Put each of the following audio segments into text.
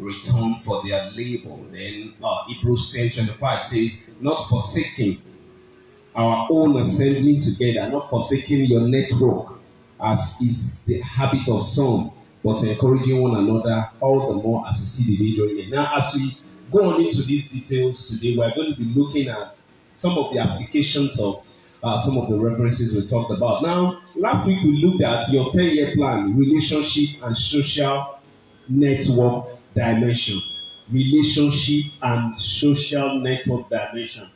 return for their labor. Then Hebrews 10:25 says, not forsaking our own assembling together, not forsaking your network, as is the habit of some, but encouraging one another all the more as you see the day drawing near. Now, as we go on into these details today, we're going to be looking at some of the applications of some of the references we talked about. Now, last week we looked at your 10-year plan, relationship and social network dimension. Relationship and social network dimension.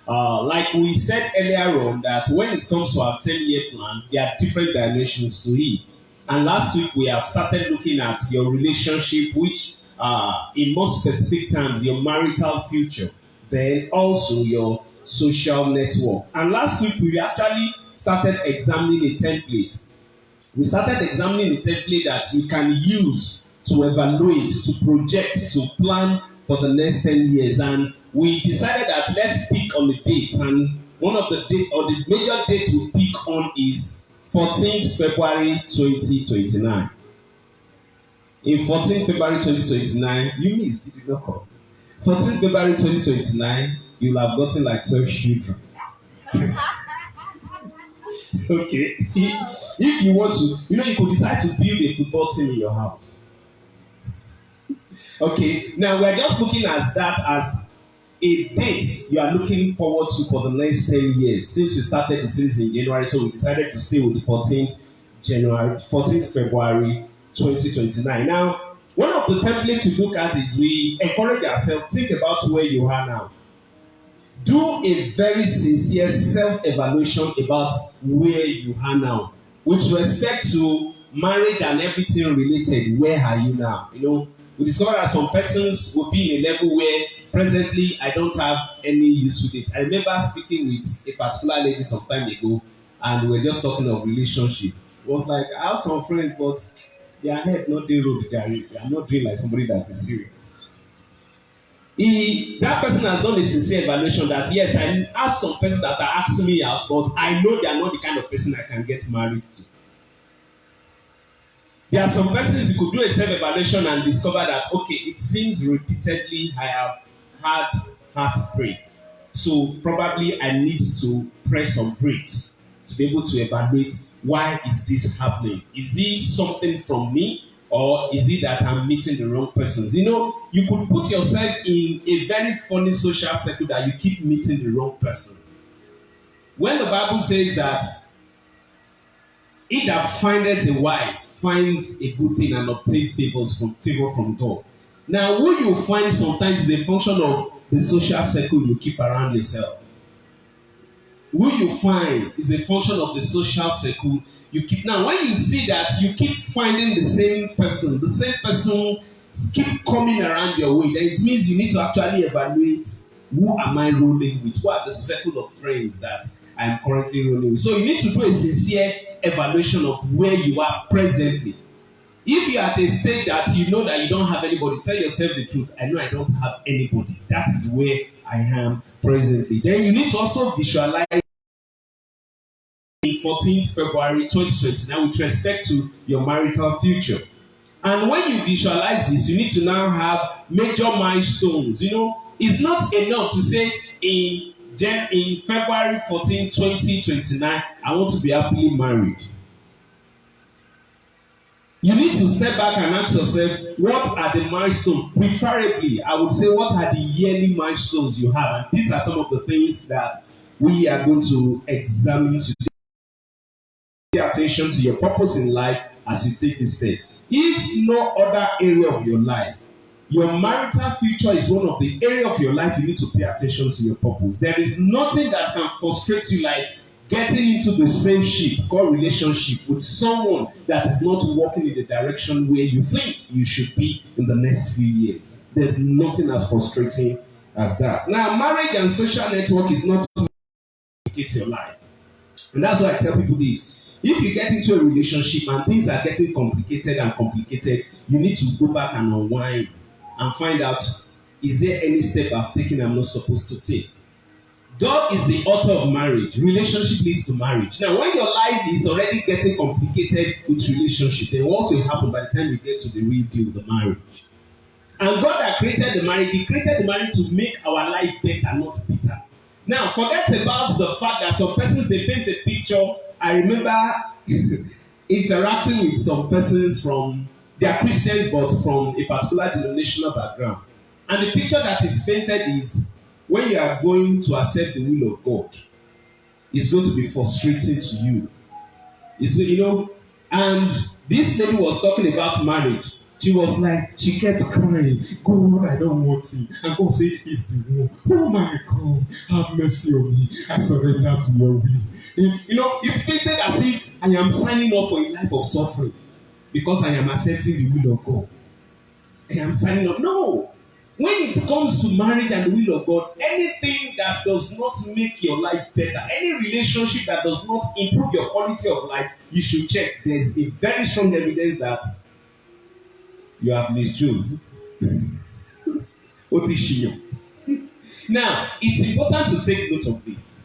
Like we said earlier on, that when it comes to our 10-year plan, there are different dimensions to it. And last week we have started looking at your relationship, which in more specific terms, your marital future, then also your social network. And last week we actually started examining a template. We started examining a template that you can use to evaluate, to project, to plan for the next 10 years. And we decided that let's pick on the date. And one of the date or the major dates we pick on is 14th February 2029. In 14th February 2029, you missed, did you not come? 14th February 2029, you'll have gotten like 12 children. Okay. If you want to, you could decide to build a football team in your house. Okay. Now, we're just looking at that as a date you are looking forward to for the next 10 years. Since we started the series in January, so we decided to stay with 14th February 2029. Now, one of the templates we look at is we encourage ourselves, think about where you are now. Do a very sincere self-evaluation about where you are now. With respect to marriage and everything related, where are you now? We discovered that some persons will be in a level where presently I don't have any use with it. I remember speaking with a particular lady some time ago, and we were just talking of relationship. It was like, I have some friends, but their head not doing road, they are not doing like somebody that is serious. That person has done a sincere evaluation that yes, I have some persons that are asking me out, but I know they are not the kind of person I can get married to. There are some persons you could do a self-evaluation and discover that, okay, it seems repeatedly I have had heartbreaks. So probably I need to press some brakes to be able to evaluate why is this happening. Is it something from me, or is it that I'm meeting the wrong persons? You could put yourself in a very funny social circle that you keep meeting the wrong persons. When the Bible says that he that findeth a wife find a good thing and obtain favor from God. Now, who you find sometimes is a function of the social circle you keep around yourself. Who you find is a function of the social circle you keep. Now, when you see that you keep finding the same person keep coming around your way, then it means you need to actually evaluate, who am I rolling with? What are the circle of friends that I am currently rolling with? So you need to do a sincere evaluation of where you are presently. If you are at a stage that you know that you don't have anybody, tell yourself the truth. I know I don't have anybody. That is where I am presently. Then you need to also visualize in 14th February 2029 with respect to your marital future. And when you visualize this, you need to now have major milestones. It's not enough to say in February 14, 2029, I want to be happily married. You need to step back and ask yourself, what are the milestones? Preferably, I would say, what are the yearly milestones you have? And these are some of the things that we are going to examine today. Pay attention to your purpose in life as you take this step. If no other area of your life, your marital future is one of the areas of your life you need to pay attention to your purpose. There is nothing that can frustrate you like getting into the same ship called relationship with someone that is not working in the direction where you think you should be in the next few years. There's nothing as frustrating as that. Now, marriage and social network is not to complicate your life. And that's why I tell people this. If you get into a relationship and things are getting complicated, you need to go back and unwind and find out, is there any step I've taken I'm not supposed to take? God is the author of marriage. Relationship leads to marriage. Now, when your life is already getting complicated with relationship, then what will happen by the time you get to the real deal, the marriage? And God that created the marriage, He created the marriage to make our life better, not bitter. Now, forget about the fact that some persons they paint a picture. I remember interacting with some persons from they are Christians but from a particular denominational background. And the picture that is painted is when you are going to accept the will of God, it's going to be frustrating to you. It's, and this lady was talking about marriage. She was like, she kept crying, God, I don't want him. And God said, he's the one. Oh my God, have mercy on me. I surrender to your will. It's painted as if I am signing up for a life of suffering because I am accepting the will of God. I am signing up. No. When it comes to marriage and the will of God, anything that does not make your life better, any relationship that does not improve your quality of life, you should check. There's a very strong evidence that you have misused. Now, it's important to take note of this.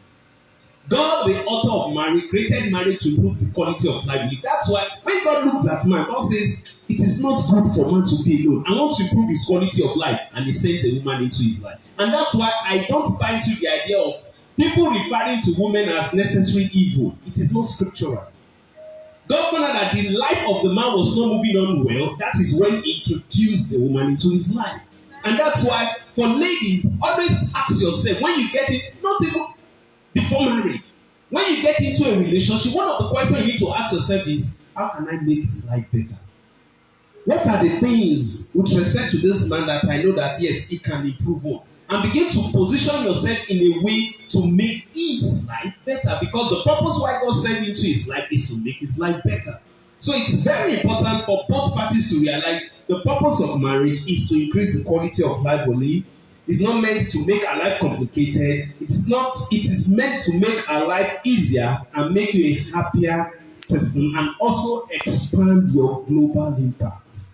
God, the author of marriage, created marriage to improve the quality of life. That's why when God looks at man, God says, it is not good for man to be alone. I want to improve his quality of life. And he sent a woman into his life. And that's why I don't buy into the idea of people referring to women as necessary evil. It is not scriptural. God found out that the life of the man was not moving on well. That is when he introduced the woman into his life. And that's why for ladies, always ask yourself, when you get it, not even before marriage, when you get into a relationship, one of the questions you need to ask yourself is, how can I make his life better? What are the things with respect to this man that I know that yes, he can improve on? And begin to position yourself in a way to make his life better. Because the purpose why God sent you into his life is to make his life better. So it's very important for both parties to realize the purpose of marriage is to increase the quality of life we live. It's not meant to make our life complicated. It is meant to make our life easier and make you a happier person and also expand your global impact.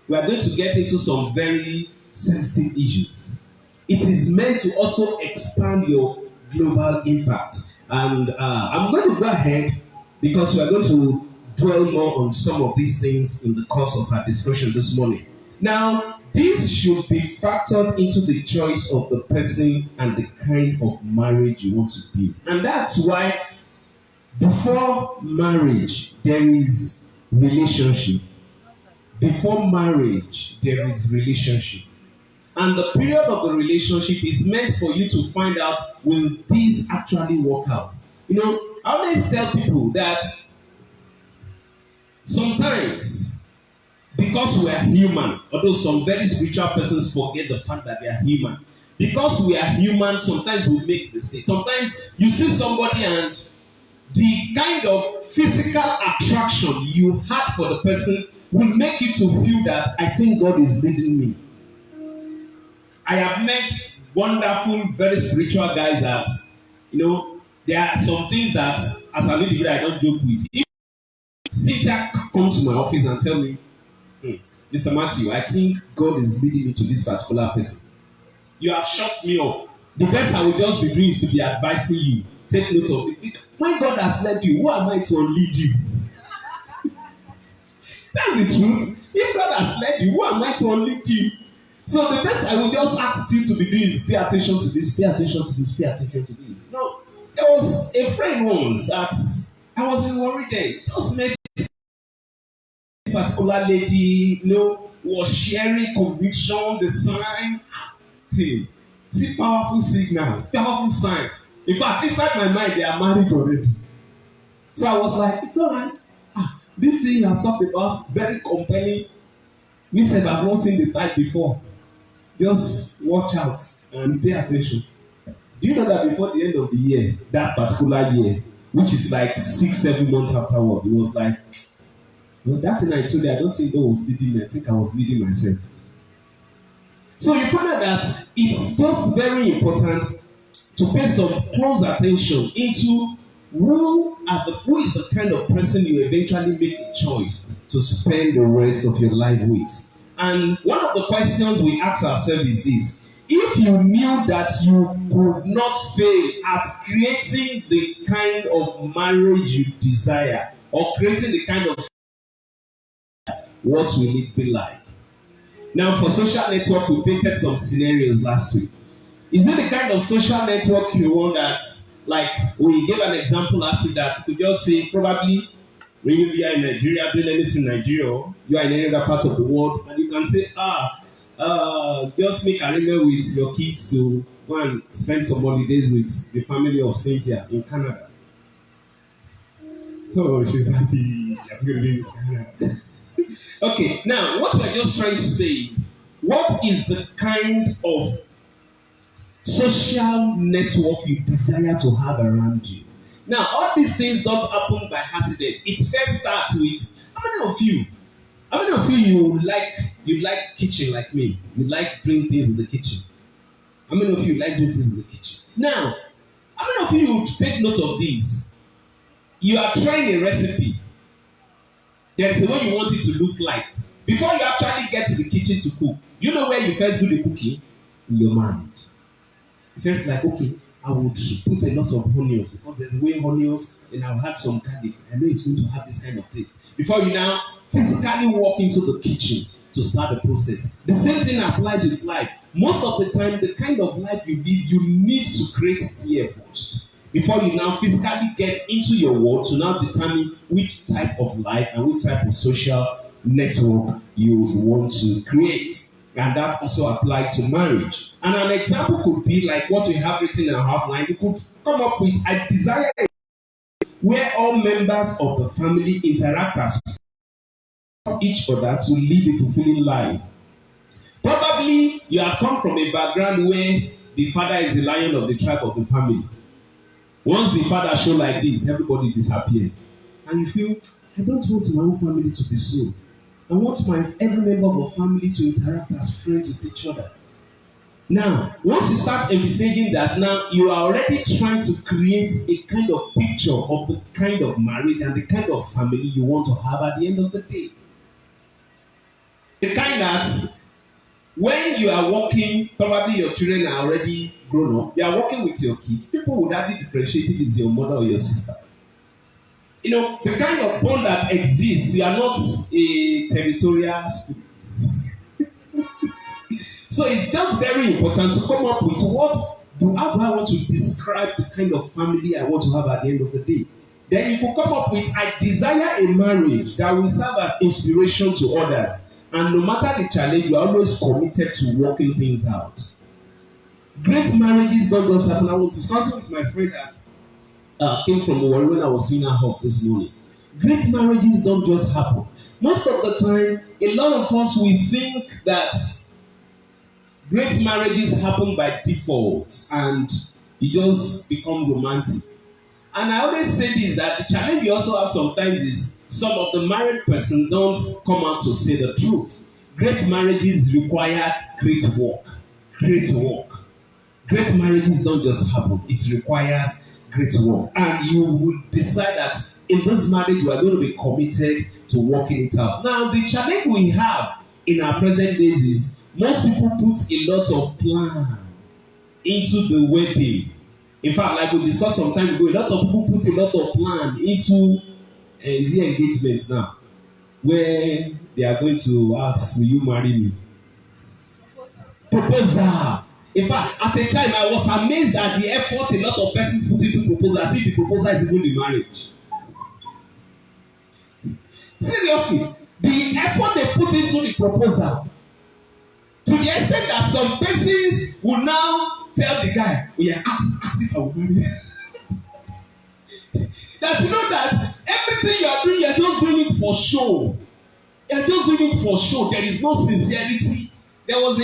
We are going to get into some very sensitive issues. It is meant to also expand your global impact. And I'm going to go ahead because we are going to dwell more on some of these things in the course of our discussion this morning. Now, this should be factored into the choice of the person and the kind of marriage you want to be. And that's why before marriage, there is relationship. Before marriage, there is relationship. And the period of the relationship is meant for you to find out, will this actually work out? I always tell people that sometimes, because we are human, although some very spiritual persons forget the fact that they are human. Because we are human, sometimes we make mistakes. Sometimes you see somebody and the kind of physical attraction you had for the person will make you to feel that I think God is leading me. I have met wonderful, very spiritual guys that, there are some things that as a leader I don't joke with. If Satan comes to my office and tell me, Mr. Matthew, I think God is leading me to this particular person. You have shut me up. The best I will just be doing is to be advising you. Take note of it. When God has led you, who am I to unlead you? That's the truth. If God has led you, who am I to unlead you? So the best I will just ask you to be doing is pay attention to this, pay attention to this, pay attention to this. There was a friend once that I was in worry then. Just met this particular lady, was sharing conviction, the sign. Hey, see powerful signals, powerful sign. In fact, inside my mind, they are married already. So I was like, it's all right. This thing you have talked about, very compelling. Me said I've not seen the type before. Just watch out and pay attention. Do you know that before the end of the year, that particular year, which is like 6-7 months afterwards, it was like, that thing I told you, I don't think God was leading me. I think I was leading myself. So you find out that it's just very important to pay some close attention into who is the kind of person you eventually make a choice to spend the rest of your life with. And one of the questions we ask ourselves is this: if you knew that you could not fail at creating the kind of marriage you desire or creating the kind of, what will it be like? Now, for social network, we painted some scenarios last week. Is it the kind of social network you want that, like we gave an example last week that you could just say, probably when you are in Nigeria, doing anything in Nigeria, or you are in any other part of the world, and you can say, just make arrangement with your kids to go and spend some holidays with the family of Cynthia in Canada. Oh, she's happy. I'm going to be in Canada. Okay, now what we're just trying to say is, what is the kind of social network you desire to have around you? Now, all these things don't happen by accident. It first starts with how many of you? How many of you like kitchen like me? You like doing things in the kitchen. How many of you like doing things in the kitchen? Now, how many of you would take note of this? You are trying a recipe. There is a way you want it to look like. Before you actually get to the kitchen to cook, you know where you first do the cooking? In your mind. You first like, okay, I would put a lot of onions because there's a way onions, and I'll add some garlic. I know it's going to have this kind of taste. Before you now physically walk into the kitchen to start the process. The same thing applies with life. Most of the time, the kind of life you live, you need to create it here first. Before you now physically get into your world to now determine which type of life and which type of social network you want to create. And that also applies to marriage. And an example could be like what we have written in our outline. You could come up with a desire where all members of the family interact as each other to live a fulfilling life. Probably you have come from a background where the father is the lion of the tribe of the family. Once the father show like this, everybody disappears. And you feel, I don't want my own family to be so. I want every member of the family to interact as friends with each other. Now, once you start envisaging that, now you are already trying to create a kind of picture of the kind of marriage and the kind of family you want to have at the end of the day. The kind that when you are working, probably your children are already grown up, you are working with your kids, people would hardly differentiate if it's your mother or your sister. You know, the kind of bond that exists, you are not a territorial spirit. So it's just very important to come up with how do I want to describe the kind of family I want to have at the end of the day. Then you could come up with, I desire a marriage that will serve as inspiration to others. And no matter the challenge, you are always committed to working things out. Great marriages don't just happen. I was discussing with my friend that came from Warri when I was seeing her up this morning. Great marriages don't just happen. Most of the time, a lot of us, we think that great marriages happen by default and you just become romantic. And I always say this, that the challenge we also have sometimes is some of the married person don't come out to say the truth. Great marriages require great work. Great work. Great marriages don't just happen. It requires great work. And you would decide that in this marriage you are going to be committed to working it out. Now, the challenge we have in our present days is most people put a lot of plan into the wedding. In fact, like we discussed some time ago, a lot of people put a lot of plan into engagements now, where they are going to ask, will you marry me? Proposal. In fact, at a time I was amazed at the effort a lot of persons put into proposal, as if the proposal is even the marriage. Seriously, the effort they put into the proposal, to the extent that some persons will now tell the guy, oh yeah, ask if I will marry you. That you know that everything you are doing, you are just doing it for show. You are just doing it for show. There is no sincerity. There was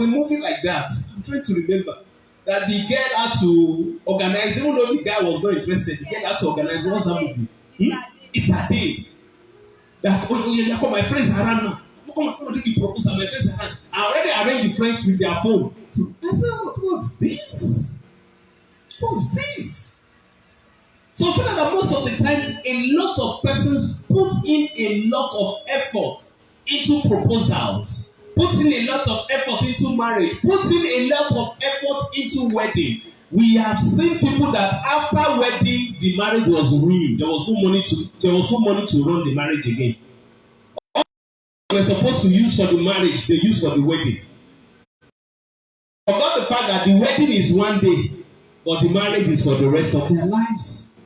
a movie like that. I'm trying to remember that the girl had to organize, even though the guy was not interested, the girl had to organize. What's that movie? It's a day. That oh yeah, come, my friends are around now. Come take the proposal. My friends are around. I already arranged the friends with their phone. So I said, what's this? What's this? So I feel like that most of the time, a lot of persons put in a lot of effort into proposals, put in a lot of effort into marriage, put in a lot of effort into wedding. We have seen people that after wedding, the marriage was ruined. There was no money to run the marriage again. were supposed to use for the marriage, they use for the wedding. Forgot the fact that the wedding is one day, but the marriage is for the rest of their lives.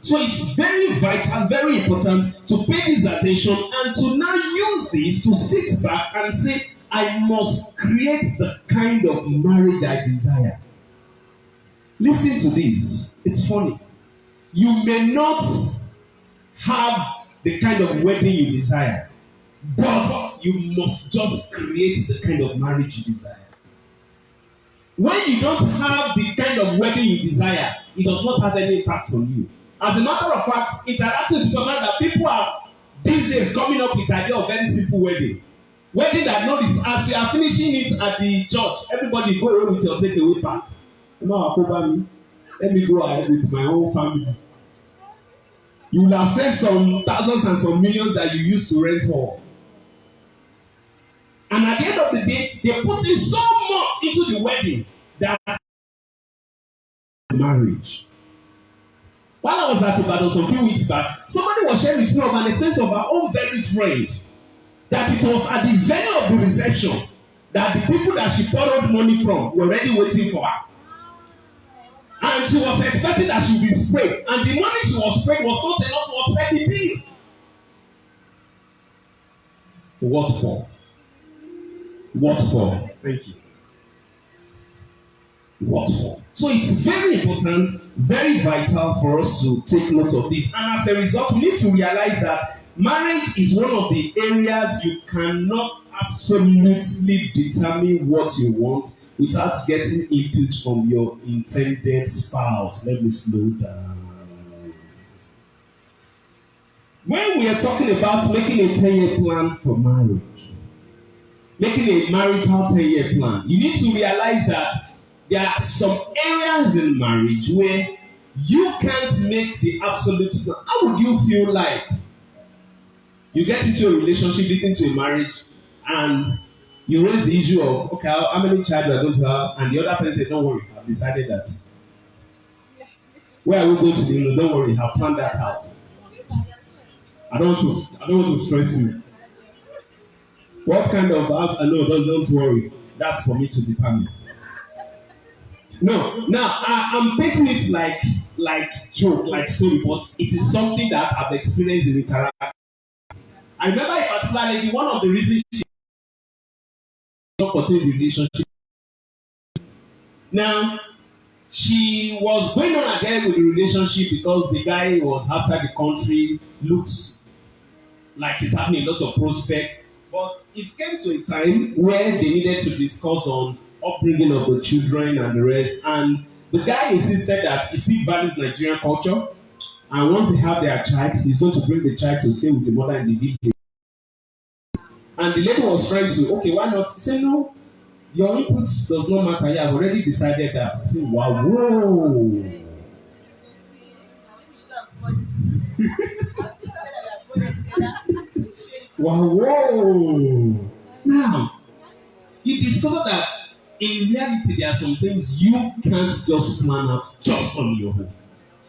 So it's very vital, very important to pay this attention and to now use this to sit back and say, I must create the kind of marriage I desire. Listen to this. It's funny. You may not have the kind of wedding you desire, but you must just create the kind of marriage you desire. When you don't have the kind of wedding you desire, it does not have any impact on you. As a matter of fact, interactive people know that people are these days coming up with the idea of very simple wedding. Wedding that notice as you are finishing it at the church, everybody go away with your takeaway pack. Let me go ahead with my whole family. You will have saved some thousands and some millions that you used to rent hall. And at the end of the day, they put in so much into the wedding that marriage. While I was at Ibadan some few weeks back, somebody was sharing with me of an experience of our own very friend. That it was at the venue of the reception that the people that she borrowed money from were already waiting for her. And she was expecting that she would be sprayed. And the money she was sprayed was not enough to offset the bill. What for? What for? Thank you. What for? So it's very important, very vital for us to take note of this. And as a result, we need to realize that marriage is one of the areas you cannot absolutely determine what you want without getting input from your intended spouse. Let me slow down. When we are talking about making a 10-year plan for marriage, making a marital 10-year plan, you need to realize that there are some areas in marriage where you can't make the absolute plan. How would you feel like you get into a relationship leading to a marriage and you raise the issue of, okay, how many children are going to have? And the other person said, don't worry, I've decided that. Where are we going to the Don't worry, I've planned that out. I don't want to stress you. What kind of house? No, don't worry. That's for me to determine. No, now I'm painting it like joke, like story, but it is something that I've experienced in interaction. I remember a particular lady, one of the reasons she not continue the relationship. Now, she was going on again with the relationship because the guy was outside the country, looks like he's having a lot of prospect. But it came to a time where they needed to discuss on upbringing of the children and the rest. And the guy insisted that he still values Nigerian culture. And once they have their child, he's going to bring the child to stay with the mother in the village. And the lady was trying to, okay, why not? He said, no, your input does not matter. Yeah, I've already decided that. I said, wow, whoa. Wow, whoa. Now, you discover that in reality, there are some things you can't just plan out just on your own.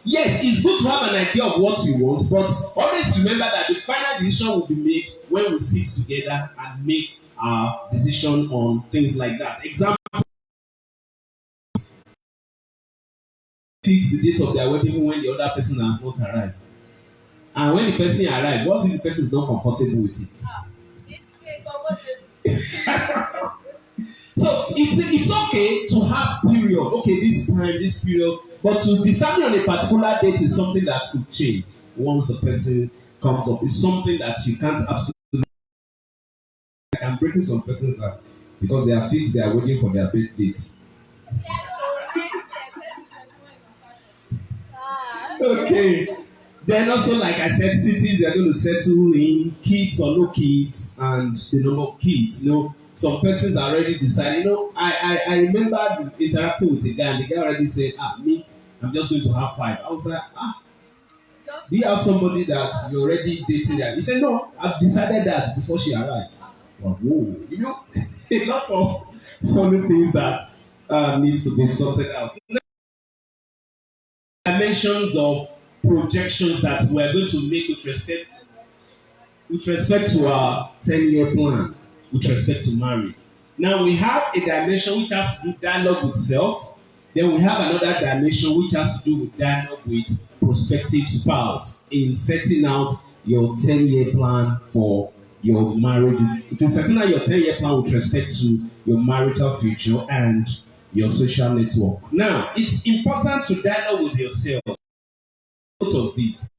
Yes, it's good to have an idea of what you want, but always remember that the final decision will be made when we sit together and make our decision on things like that. Example, fix the date of their wedding when the other person has not arrived. And when the person arrives, what if the person is not comfortable with it? So it's okay to have period. Okay, this time, this period. But to decide on a particular date is something that could change once the person comes up. It's something that you can't absolutely. Like I'm breaking some persons heart because they are fixed, they are waiting for their birth date. Okay. Then also, like I said, cities you are going to settle in, kids or no kids, and the number of kids. You know, some persons are already deciding. You know, I remember interacting with a guy, and the guy already said, me, I'm just going to have 5. I was like, do you have somebody that you're already dating? That? He said, no, I've decided that before she arrives. Well, whoa, you know, a lot of funny things that needs to be sorted out. Dimensions of projections that we're going to make with respect. with respect to our 10-year plan, with respect to marriage. Now we have a dimension which has to do dialogue with self. Then we have another dimension which has to do with dialogue with prospective spouse in setting out your 10-year plan for your marriage. It is setting out your 10-year plan with respect to your marital future and your social network. Now, it's important to dialogue with yourself. Both of these.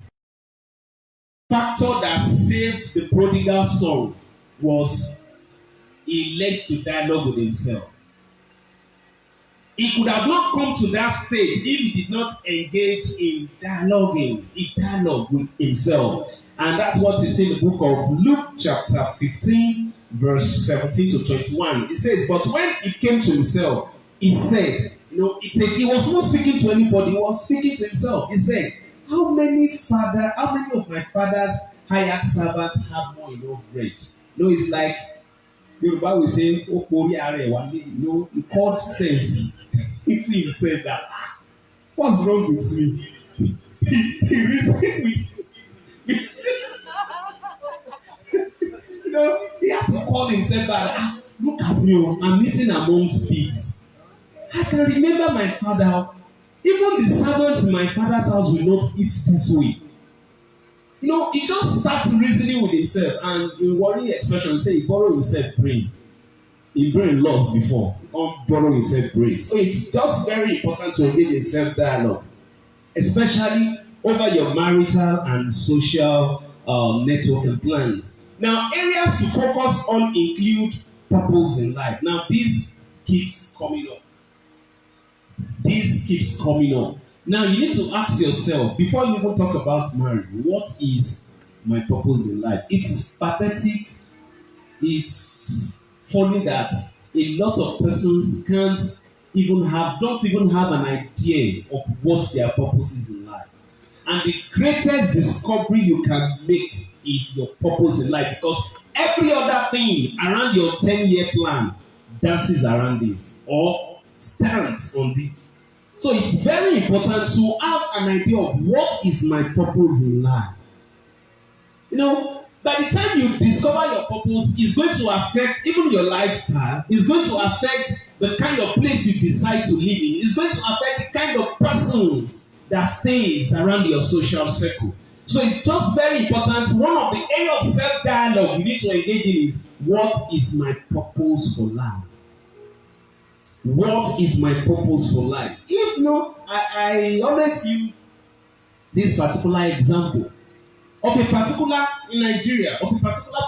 Factor that saved the prodigal son was he led to dialogue with himself. He could have not come to that stage if he did not engage in dialogue with himself. And that's what you see in the book of Luke chapter 15, verse 17 to 21. It says, but when he came to himself, he said, he was not speaking to anybody, he was speaking to himself. He said, how many of my father's hired servants have more enough bread? It's like Yoruba will say, he called sense into himself that, what's wrong with me? He reasoned with he had to call himself back. Look at me, I'm eating amongst pigs. I can remember my father. Even the servants in my father's house will not eat this way. He just starts reasoning with himself, and in worry expression, say he borrow himself brain. He brain lost before. He can't borrow himself brain. So it's just very important to engage in self-dialogue, especially over your marital and social networking plans. Now, areas to focus on include purpose in life. Now, this keeps coming up. Now, you need to ask yourself, before you even talk about marriage, what is my purpose in life? It's pathetic. It's funny that a lot of persons don't even have an idea of what their purpose is in life. And the greatest discovery you can make is your purpose in life, because every other thing around your 10-year plan dances around this or stands on this. So it's very important to have an idea of what is my purpose in life. By the time you discover your purpose, it's going to affect even your lifestyle. It's going to affect the kind of place you decide to live in. It's going to affect the kind of persons that stays around your social circle. So it's just very important. One of the areas of self-dialogue you need to engage in is, what is my purpose for life? What is my purpose for life? I always use this particular example of a particular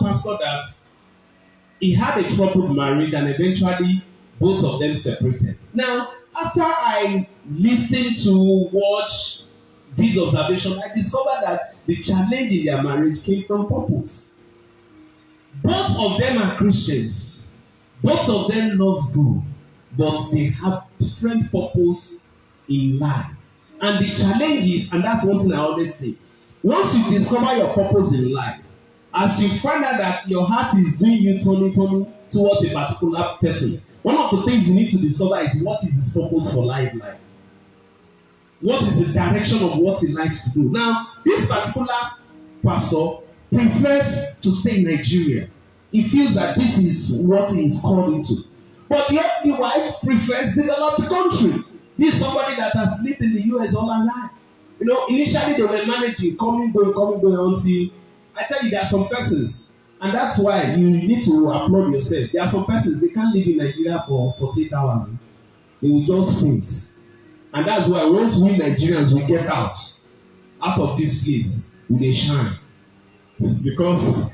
pastor that he had a troubled marriage and eventually both of them separated. Now, after I listened to watch this observation, I discovered that the challenge in their marriage came from purpose. Both of them are Christians. Both of them love God, but they have different purpose in life. And the challenge is, and that's one thing I always say, once you discover your purpose in life, as you find out that your heart is doing you turning towards a particular person, one of the things you need to discover is, what is his purpose for life like? What is the direction of what he likes to do? Now, this particular pastor prefers to stay in Nigeria. He feels that this is what he is called into. But yet the wife prefers develop the country. This is somebody that has lived in the US all her life. Initially they were managing, coming, going until, I tell you, there are some persons, and that's why you need to applaud yourself. There are some persons, they can't live in Nigeria for 48 hours. They will just faint. And that's why once we Nigerians, we get out of this place, we shine. Because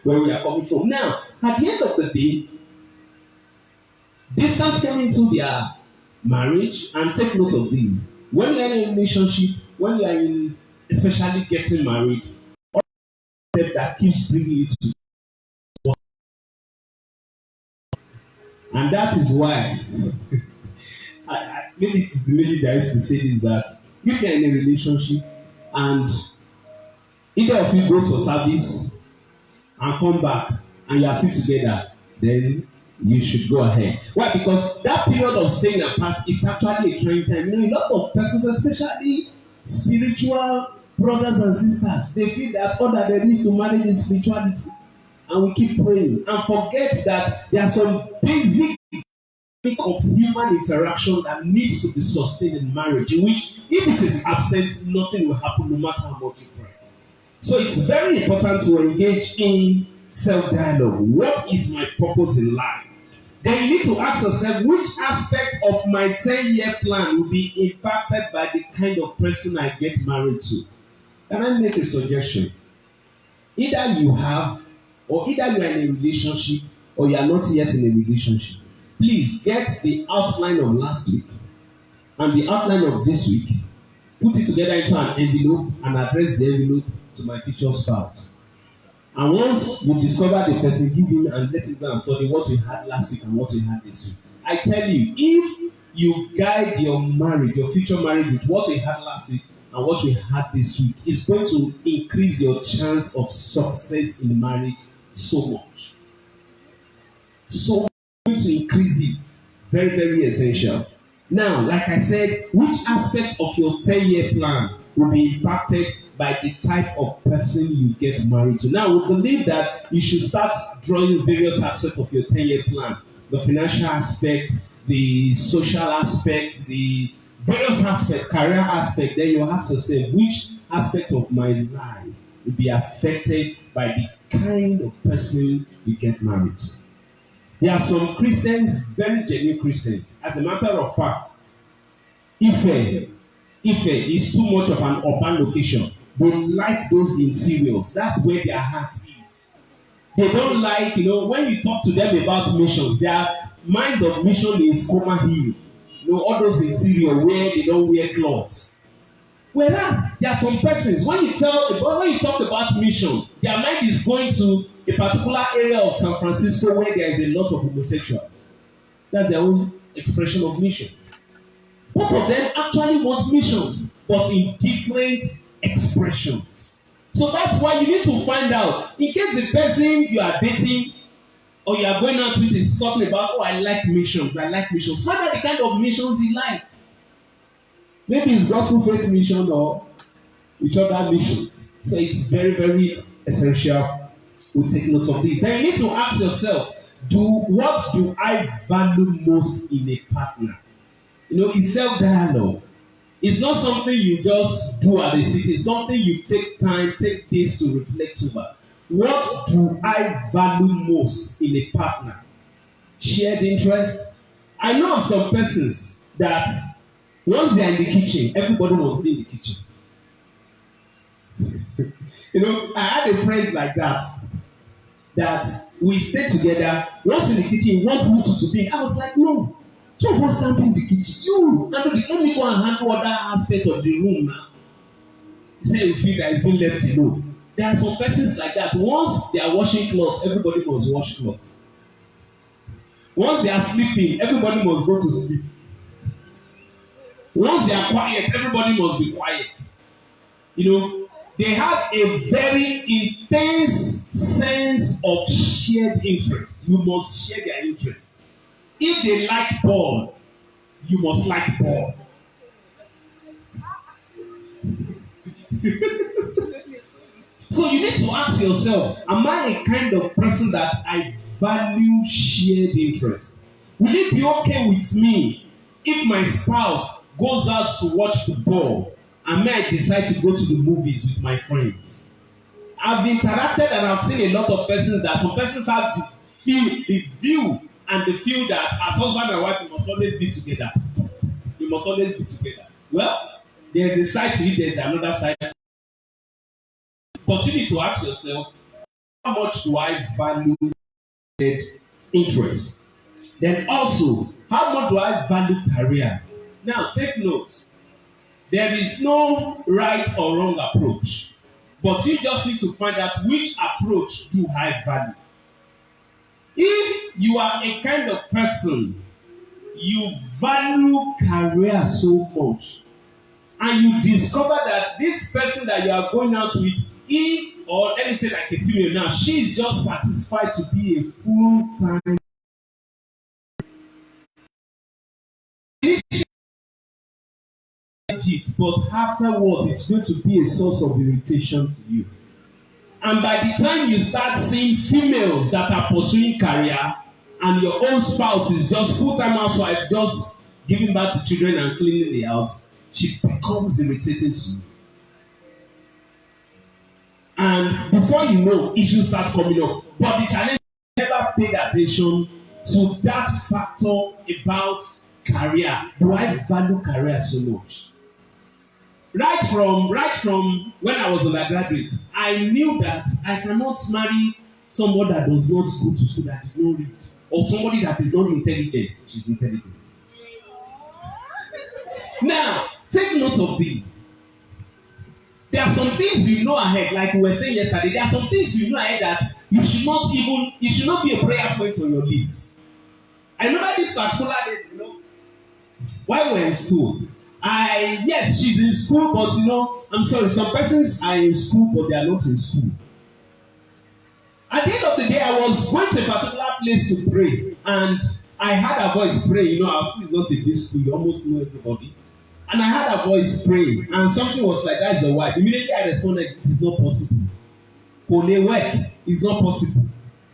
where we are coming from. Now, at the end of the day, distance came into their marriage, and take note of this. When you are in a relationship, when you are in, especially getting married, all the step that keeps bringing you to, and that is why maybe it's the lady that used to say this, that if you are in a relationship and either of you goes for service and come back and you are still together, then you should go ahead. Why? Because that period of staying apart is actually a trying time. A lot of persons, especially spiritual brothers and sisters, they feel that all that there is to marriage is spirituality. And we keep praying and forget that there are some basic of human interaction that needs to be sustained in marriage, in which if it is absent, nothing will happen no matter how much you pray. So it's very important to engage in self-dialogue. What is my purpose in life? Then you need to ask yourself, which aspect of my 10-year plan will be impacted by the kind of person I get married to? Can I make a suggestion? Either you have, or either you are in a relationship, or you are not yet in a relationship. Please get the outline of last week and the outline of this week. Put it together into an envelope and address the envelope to my future spouse. And once you discover the person, give him and let him go and study what you had last week and what you had this week. I tell you, if you guide your marriage, your future marriage with what you had last week and what you had this week, it's going to increase your chance of success in marriage so much. So going to increase it. Very, very essential. Now, like I said, which aspect of your 10-year plan will be impacted by the type of person you get married to? Now, we believe that you should start drawing various aspects of your 10-year plan. The financial aspect, the social aspect, the various aspects, career aspect. Then you ask yourself, which aspect of my life will be affected by the kind of person you get married to? There are some Christians, very genuine Christians. As a matter of fact, Ife is too much of an urban location. They like those interiors. That's where their heart is. They don't like, when you talk to them about missions, their minds of mission is Coma Hill. All those interior where they don't wear clothes. Whereas there are some persons, when you talk about mission, their mind is going to a particular area of San Francisco where there is a lot of homosexuals. That's their own expression of mission. Both of them actually want missions, but in different expressions. So that's why you need to find out, in case the person you are dating or you are going out with is talking about, oh, I like missions. Find out the kind of missions he likes. Maybe it's gospel faith mission or which other missions. So it's very, very essential we take note of this. Then you need to ask yourself, what do I value most in a partner? It's self-dialogue. It's not something you just do at a sitting. It's something you take days to reflect over. What do I value most in a partner? Shared interest. I know of some persons that once they are in the kitchen, everybody must be in the kitchen. I had a friend like that we stayed together. Once in the kitchen, he wants me to be. I was like, no, two of us can't be in the kitchen. Let me go and handle other aspects of the room now. He said, you feel that it's been left alone. There are some persons like that. Once they are washing clothes, everybody must wash clothes. Once they are sleeping, everybody must go to sleep. Once they are quiet, everybody must be quiet. They have a very intense sense of shared interest. You must share their interest. If they like ball, you must like ball. So you need to ask yourself, am I a kind of person that I value shared interest? Will it be okay with me if my spouse goes out to watch football and may I decide to go to the movies with my friends? I've interacted and I've seen a lot of persons that some persons have the view and the feel that as husband and wife, you must always be together. You must always be together. Well, there's a side to it, there's another side to it. But you need to ask yourself, how much do I value interest? Then also, how much do I value career? Now, take notes. There is no right or wrong approach. But you just need to find out which approach do I value. If you are a kind of person, you value career so much, and you discover that this person that you are going out with, or let me say like a female now, she is just satisfied to be a full-time. it, but afterwards it's going to be a source of irritation to you. And by the time you start seeing females that are pursuing career and your own spouse is just full-time housewife, just giving birth to children and cleaning the house, she becomes irritating to you. And before you know, issues start coming up. But the challenge is never paid attention to that factor about career. Do I value career so much? Right from when I was undergraduate, I knew that I cannot marry somebody that does not go to school, that did not read, or somebody that is not intelligent. She's intelligent. Now, take note of this. There are some things you know ahead, like we were saying yesterday. There are some things you know ahead that you should not be a prayer point on your list. I remember this particular day, while we were in school. Yes, she's in school, but I'm sorry, some persons are in school, but they are not in school. At the end of the day, I was going to a particular place to pray, and I heard a voice praying. Our school is not a big school, you almost know everybody. And I heard a voice praying, and something was like, "That's a wife." Immediately I responded, "It is not possible. Only work is not possible."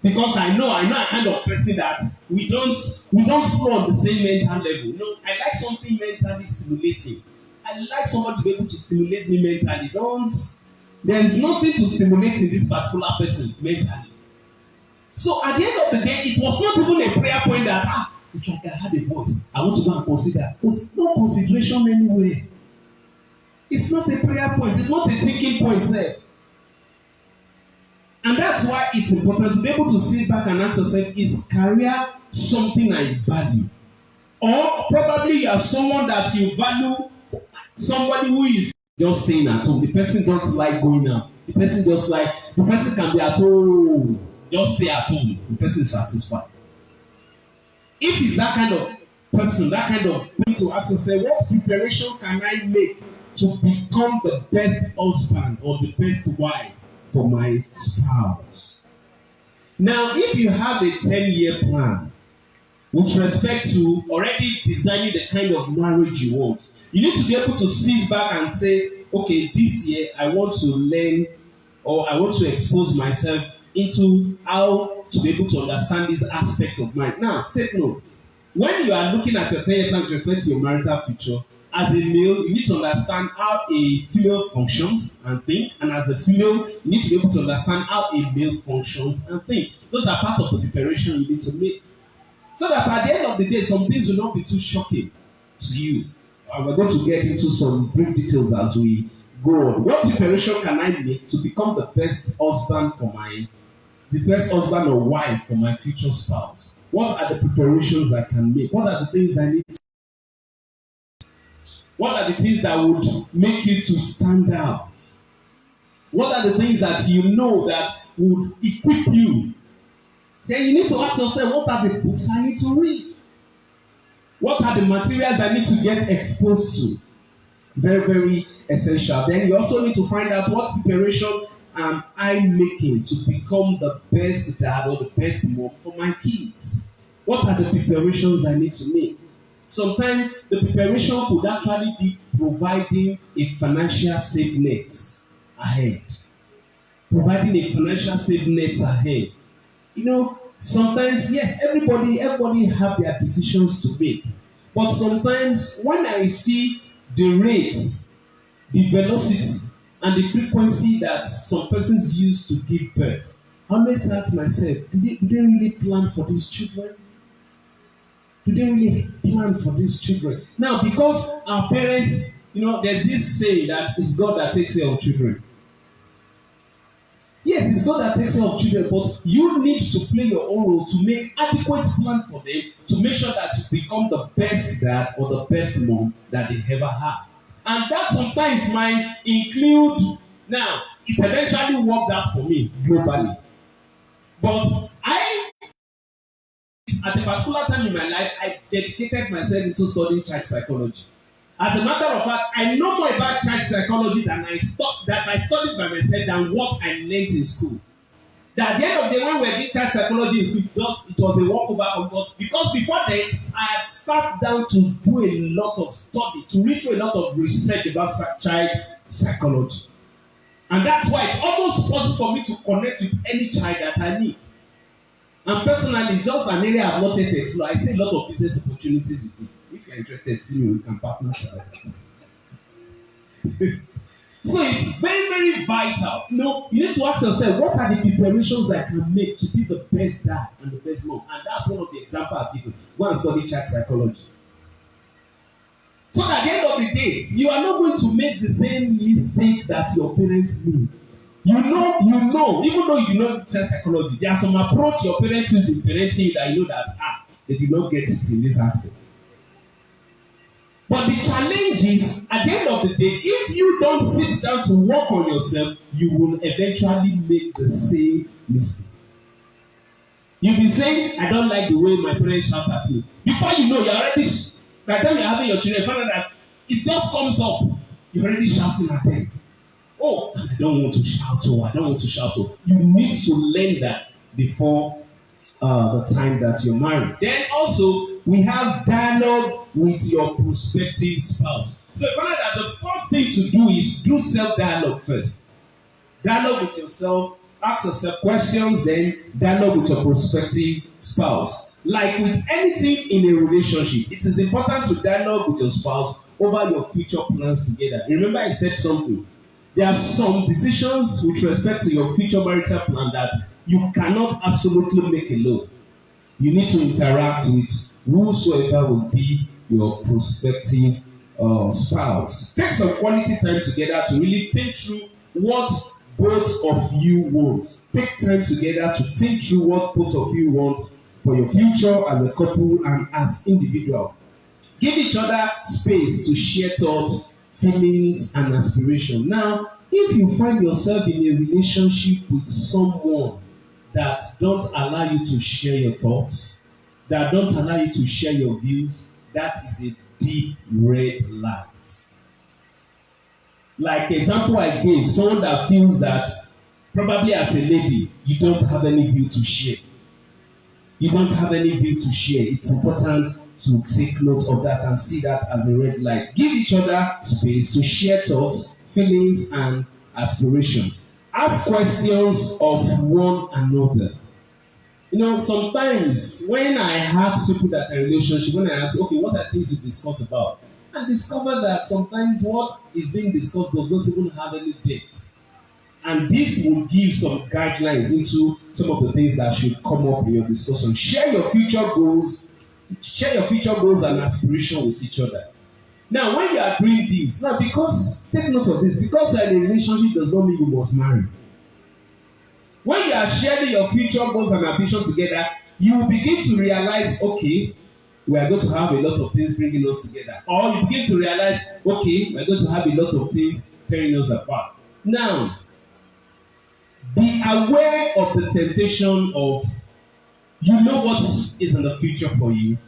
Because I know a kind of person that we don't flow on the same mental level. I like something mentally stimulating. I like somebody to be able to stimulate me mentally. There's nothing to stimulate in this particular person mentally. So at the end of the day, it was not even a prayer point that it's like I had a voice. I want to go and consider. There's no consideration anywhere. It's not a prayer point. It's not a thinking point there. And that's why it's important to be able to sit back and ask yourself, is career something I value? Or probably you are someone that you value, somebody who is just staying at home. The person doesn't like going out. The person can be at home, just stay at home. The person is satisfied. If it's that kind of person, that kind of thing, to ask yourself, what preparation can I make to become the best husband or the best wife for my spouse? Now, if you have a 10-year plan with respect to already designing the kind of marriage you want, you need to be able to sit back and say, okay, this year I want to learn, or I want to expose myself into how to be able to understand this aspect of mine. Now, take note. When you are looking at your 10-year plan with respect to your marital future, as a male, you need to understand how a female functions and think. And as a female, you need to be able to understand how a male functions and think. Those are part of the preparation you need to make. So that at the end of the day, some things will not be too shocking to you. We're going to get into some brief details as we go on. What preparation can I make to become the best husband or wife for my future spouse? What are the preparations I can make? What are the things I need to? What are the things that would make you to stand out? What are the things that you know that would equip you? Then you need to ask yourself, what are the books I need to read? What are the materials I need to get exposed to? Very, very essential. Then you also need to find out what preparation am I making to become the best dad or the best mom for my kids? What are the preparations I need to make? Sometimes the preparation could actually be providing a financial safe net ahead. Providing a financial safe net ahead. Sometimes, yes, everybody have their decisions to make. But sometimes when I see the rates, the velocity, and the frequency that some persons use to give birth, I always ask myself, do they really plan for these children? Do they really plan for these children? Now, because our parents, there's this saying that it's God that takes care of children. Yes, it's God that takes care of children, but you need to play your own role to make adequate plan for them, to make sure that you become the best dad or the best mom that they ever have. And that sometimes might include, now, it eventually worked out for me globally. But at a particular time in my life, I dedicated myself into studying child psychology. As a matter of fact, I know more about child psychology than I studied by myself than what I learned in school. That at the end of the day, when we were doing child psychology in school, it was a walkover of God. Because before then, I had sat down to do a lot of study, to read through a lot of research about child psychology. And that's why it's almost possible for me to connect with any child that I meet. And personally, it's just an area I've not yet explored. I see a lot of business opportunities with it. If you're interested, see me, we can partner. So it's very, very vital. You need to ask yourself, what are the preparations I can make to be the best dad and the best mom? And that's one of the examples I've given. Go and study child psychology. So at the end of the day, you are not going to make the same mistake that your parents made. You know, even though you know child psychology, there are some approach your parents use in parenting that you know that they did not get it in this aspect. But the challenge is, at the end of the day, if you don't sit down to work on yourself, you will eventually make the same mistake. You'll be saying, I don't like the way my parents shout at me. Before you know, you're already, by the time you're having your children, you find out that it just comes up. You're already shouting at them. Oh, I don't want to shout. I don't want to shout. You need to learn that before the time that you're married. Then also, we have dialogue with your prospective spouse. So you find out that the first thing to do is do self-dialogue first. Dialogue with yourself, ask yourself questions, then dialogue with your prospective spouse. Like with anything in a relationship, it is important to dialogue with your spouse over your future plans together. Remember I said something. There are some decisions with respect to your future marital plan that you cannot absolutely make alone. You need to interact with whosoever will be your prospective spouse. Take some quality time together to really think through what both of you want. Take time together to think through what both of you want for your future as a couple and as individual. Give each other space to share thoughts, feelings, and aspirations. Now, if you find yourself in a relationship with someone that don't allow you to share your thoughts, that don't allow you to share your views, that is a deep red light. Like the example I gave, someone that feels that probably as a lady, you don't have any view to share. You don't have any view to share. It's important to take note of that and see that as a red light. Give each other space to share thoughts, feelings, and aspiration. Ask questions of one another. You know, sometimes when I ask people that are in a relationship, when I ask, okay, what are things you discuss about? And discover that sometimes what is being discussed does not even have any depth. And this will give some guidelines into some of the things that should come up in your discussion. Share your future goals and aspirations with each other. Now, when you are doing this, now because, take note of this, because you are in a relationship does not mean you must marry. When you are sharing your future goals and ambitions together, you will begin to realize, okay, we are going to have a lot of things bringing us together. Or you begin to realize, okay, we are going to have a lot of things tearing us apart. Now, be aware of the temptation of, you know what is in the future for you.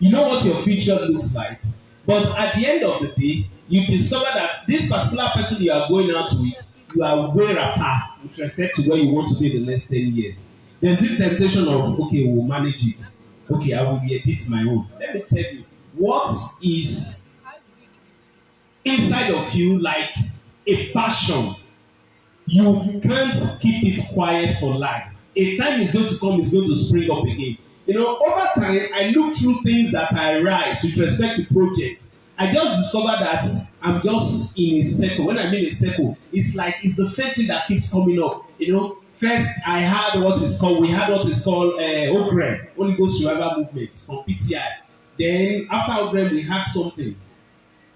You know what your future looks like. But at the end of the day, you discover that this particular person you are going out with, you are way apart with respect to where you want to be in the next 10 years. There's this temptation of, okay, we'll manage it. Okay, I will edit my own. Let me tell you, what is inside of you like a passion, you can't keep it quiet for life. A time is going to come, it's going to spring up again. You know, over time, I look through things that I write with respect to projects. I just discovered that I'm just in a circle. When I mean a circle, it's the same thing that keeps coming up. You know, first we had what is called OGREM, Holy Ghost Revival Movement from PTI. Then after OGREM, we had something.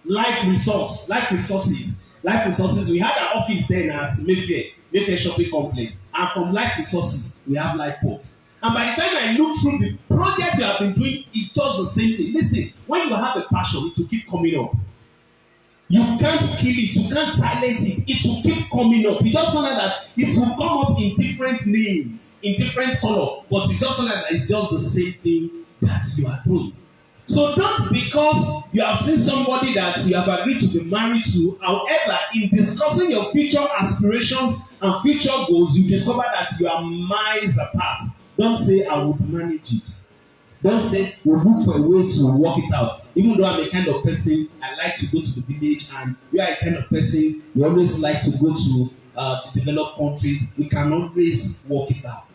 Life resources. We had our office then at Mayfair Shopping Complex. And from Life Resources, we have Life Ports. And by the time I look through the project you have been doing, it's just the same thing. Listen, when you have a passion, it will keep coming up. You can't kill it, you can't silence it. It will keep coming up. You just find that it will come up in different names, in different color, but you just find that it's just the same thing that you are doing. So don't, because you have seen somebody that you have agreed to be married to, however, in discussing your future aspirations and future goals, you discover that you are miles apart. Don't say, I would manage it. Don't say, we'll look for a way to work it out. Even though I'm a kind of person, I like to go to the village, and you are a kind of person, you always like to go to the developed countries. We can always work it out.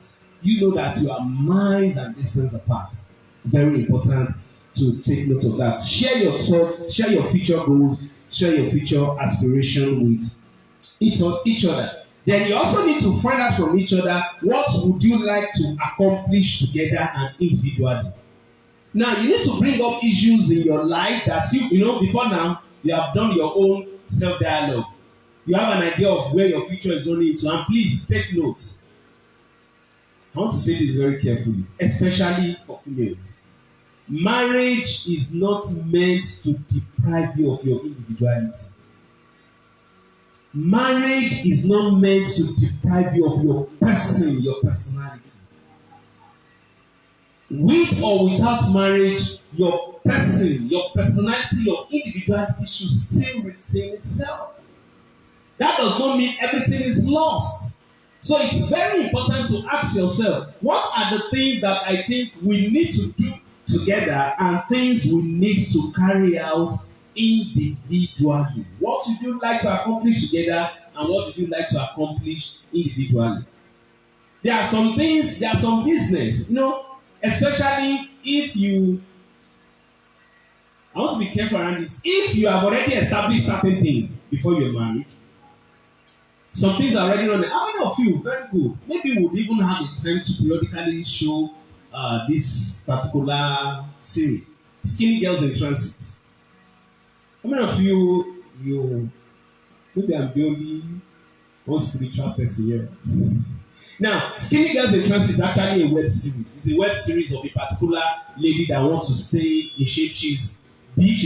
You know that you are miles and distance apart. Very important to take note of that. Share your thoughts, share your future goals, share your future aspiration with each other. Then you also need to find out from each other, what would you like to accomplish together and individually. Now you need to bring up issues in your life that you know before now you have done your own self-dialogue. You have an idea of where your future is running into, and please take notes. I want to say this very carefully, especially for females. Marriage is not meant to deprive you of your individuality. Marriage is not meant to deprive you of your person, your personality. With or without marriage, your person, your personality, your individuality should still retain itself. That does not mean everything is lost. So it's very important to ask yourself, what are the things that I think we need to do together and things we need to carry out individually? What would you like to accomplish together and what would you like to accomplish individually? There are some things, there are some business, especially if you, I want to be careful around this. If you have already established certain things before you're married, some things are already running. How many of you, very good, maybe we would even have a time to periodically show this particular series, Skinny Girls in Transit. How many of you, maybe I'm the only one spiritual person here. Now, Skinny Girls in Transit is actually a web series. It's a web series of a particular lady that wants to stay in shape. She's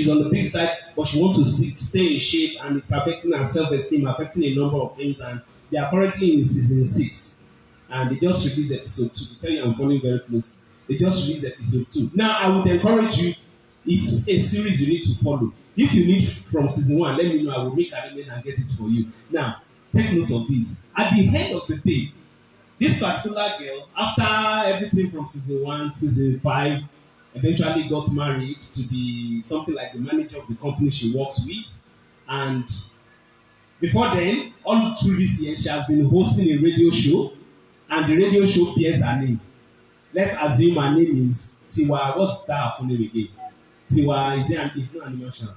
on the big side, but she wants to stay in shape, and it's affecting her self-esteem, affecting a number of things. And they are currently in season 6, and they just released episode 2. To tell you, I'm following very close. They just released episode 2. Now, I would encourage you. It's a series you need to follow. If you need from season 1, let me know. I will make an email and get it for you. Now, take note of this. At the end of the day, this particular girl, after everything from season 1, season 5, eventually got married to the something like the manager of the company she works with. And before then, all through this year, she has been hosting a radio show, and the radio show bears her name. Let's assume her name is Tiwa. What's that full name again? Tiwa, is not animation.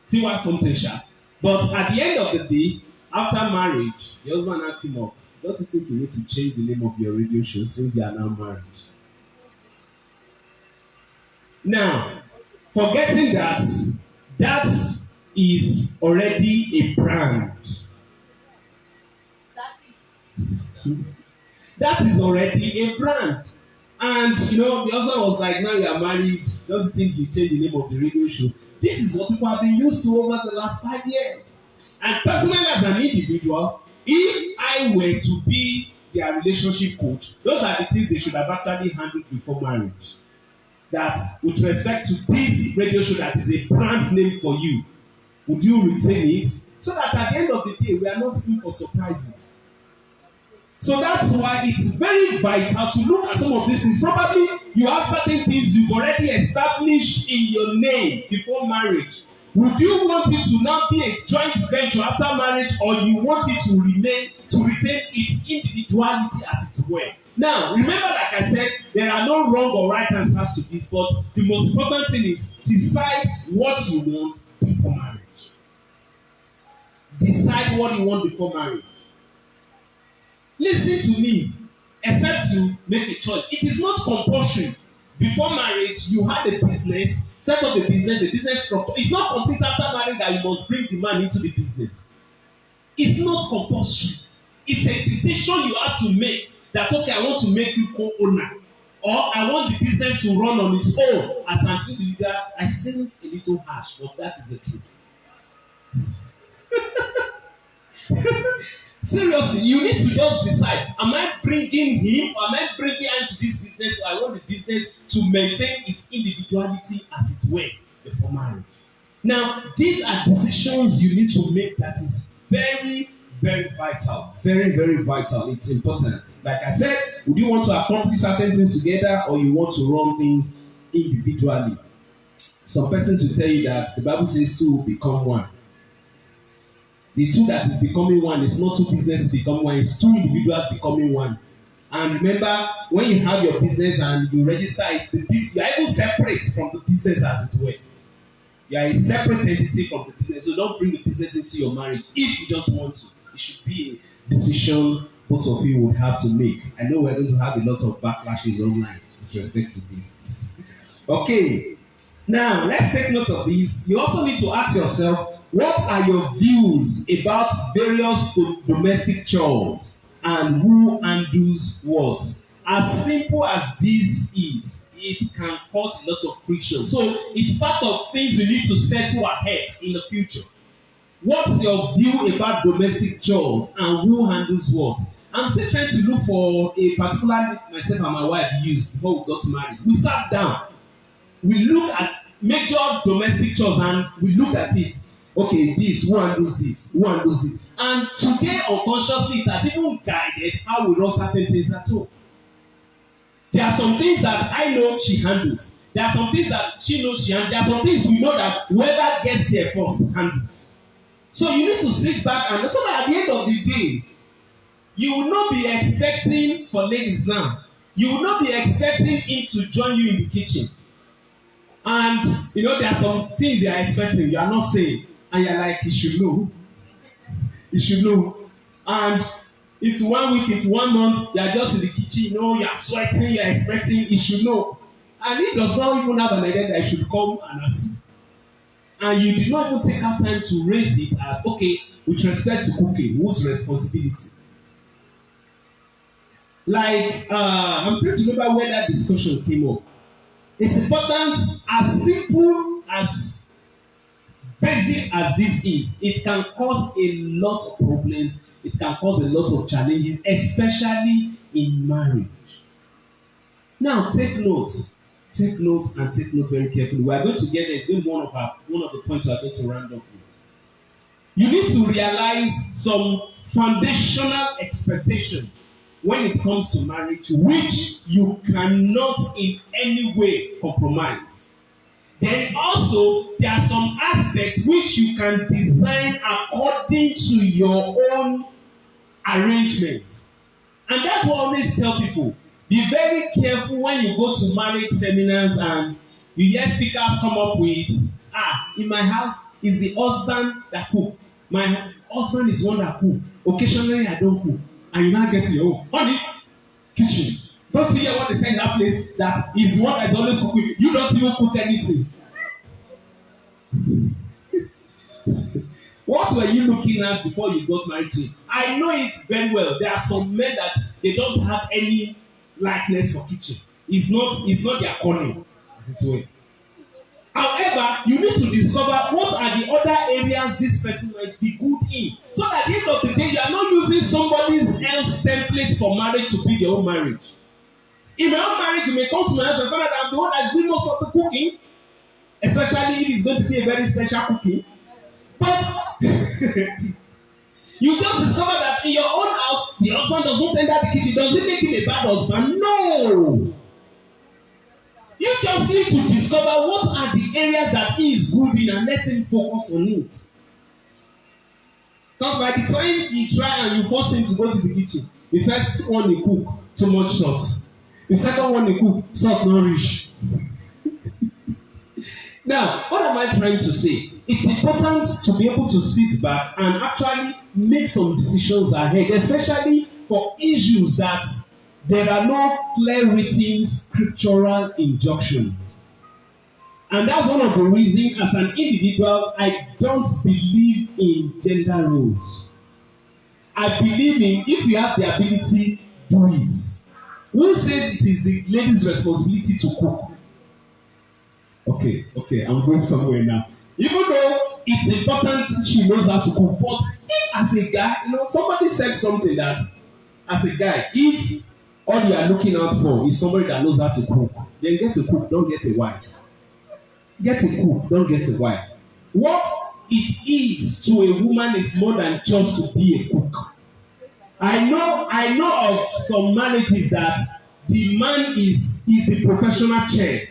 Tiwa something sharp. But at the end of the day, after marriage, the husband now came up. Don't you think you need to change the name of your radio show since you are now married? Now, forgetting that is already a brand. That is already a brand. And the husband was like, now you are married, don't you think you change the name of the radio show? This is what people have been used to over the last 5 years. And personally, as an individual, if I were to be their relationship coach, those are the things they should have actually handled before marriage. That with respect to this radio show that is a brand name for you, would you retain it? So that at the end of the day, we are not in for surprises. So that's why it's very vital to look at some of these things. Probably you have certain things you've already established in your name before marriage. Would you want it to now be a joint venture after marriage, or you want it to retain its individuality as it were? Now, remember, like I said, there are no wrong or right answers to this, but the most important thing is decide what you want before marriage. Decide what you want before marriage. Listen to me, except to make a choice. It is not compulsory. Before marriage, you had a business, set up a business structure. It's not complete after marriage that you must bring the man into the business. It's not compulsory. It's a decision you have to make that, okay, I want to make you co-owner, or I want the business to run on its own as an individual. I seems a little harsh, but that is the truth. Seriously, you need to just decide, am I bringing him or am I bringing her into this business, or I want the business to maintain its individuality as it were before marriage. Now, these are decisions you need to make that is very, very vital. Very, very vital. It's important. Like I said, would you want to accomplish certain things together or you want to run things individually? Some persons will tell you that the Bible says two will become one. The two that is becoming one is not two businesses becoming one, it's two individuals becoming one. And remember, when you have your business and you register it, you are even separate from the business as it were. You are a separate entity from the business. So don't bring the business into your marriage if you don't want to. It should be a decision both of you would have to make. I know we're going to have a lot of backlashes online with respect to this. Okay, now let's take note of this. You also need to ask yourself, what are your views about various domestic chores and who handles what? As simple as this is, it can cause a lot of friction. So it's part of things you need to settle ahead in the future. What's your view about domestic chores and who handles what? I'm still trying to look for a particular list myself and my wife used before we got married. We sat down, we looked at major domestic chores and we looked at it. Okay, this, who handles this, who handles this. And today, unconsciously, it has even guided how we run certain things at home. There are some things that I know she handles. There are some things that she knows she handles. There are some things we know that whoever gets there first handles. So you need to sit back and so that at the end of the day, you will not be expecting, for ladies now, you will not be expecting him to join you in the kitchen. And you know, there are some things you are expecting, you are not saying, and you're like, he should know. He should know. And it's 1 week, it's 1 month, you are just in the kitchen, you know, you are sweating, you are expecting, he should know. And he does not even have an idea that he should come and assist. And you did not even take out time to raise it as, okay, with respect to cooking, whose responsibility? Like, I'm trying to remember where that discussion came up. It's important, as simple as basic as this is, it can cause a lot of problems, it can cause a lot of challenges, especially in marriage. Now, take notes and take note very carefully. We are going to get there. It's going to be one of the points we are going to round off with. You need to realize some foundational expectation when it comes to marriage, which you cannot in any way compromise. Then also, there are some aspects which you can design according to your own arrangements. And that's what I always tell people. Be very careful when you go to marriage seminars and you hear speakers come up with, in my house is the husband that cook. My husband is one that cook. Occasionally I don't cook. And you now get to your own. Honey, kitchen. Don't you hear what they say in that place? That is the one that is always cooking. You don't even cook anything. What were you looking at before you got married to? I know it very well. There are some men that they don't have any likeness for kitchen. It's not their calling, as it were. However, you need to discover what are the other areas this person might be good in. So that at the end of the day, you are not using somebody else's template for marriage to build your own marriage. In my own marriage, you may come to my house and find out that I'm the one that's doing most of the cooking, especially if it's going to be a very special cooking. But you just discover that in your own house, the husband does not enter the kitchen. Does it make him a bad husband? No. You just need to discover what are the areas that he is good in and let him focus on it. Because by the time he try and you force him to go to the kitchen, the first one he cook, too much salt. The second one he cook, salt not rich. Now, what am I trying to say? It's important to be able to sit back and actually make some decisions ahead, especially for issues that there are no clear written scriptural injunctions. And that's one of the reasons, as an individual, I don't believe in gender roles. I believe in, if you have the ability, do it. Who says it is the lady's responsibility to cook? Okay, I'm going somewhere now. Even though it's important she knows how to cook, but if as a guy, somebody said something that as a guy, if all you are looking out for is somebody that knows how to cook, then get a cook, don't get a wife. Get a cook, don't get a wife. What it is to a woman is more than just to be a cook. I know of some marriages that the man is a professional chef.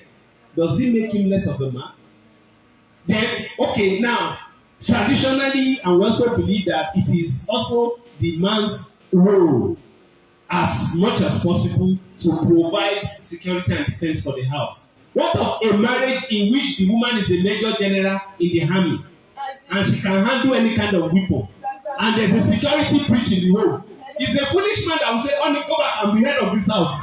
Does it make him less of a man? Then, okay, now, traditionally, and we also believe that it is also the man's role as much as possible to provide security and defense for the house. What of a marriage in which the woman is a major general in the army and she can handle any kind of weapon and there's a security breach in the home? It's a foolish man that will say, honey, go back and be head of this house.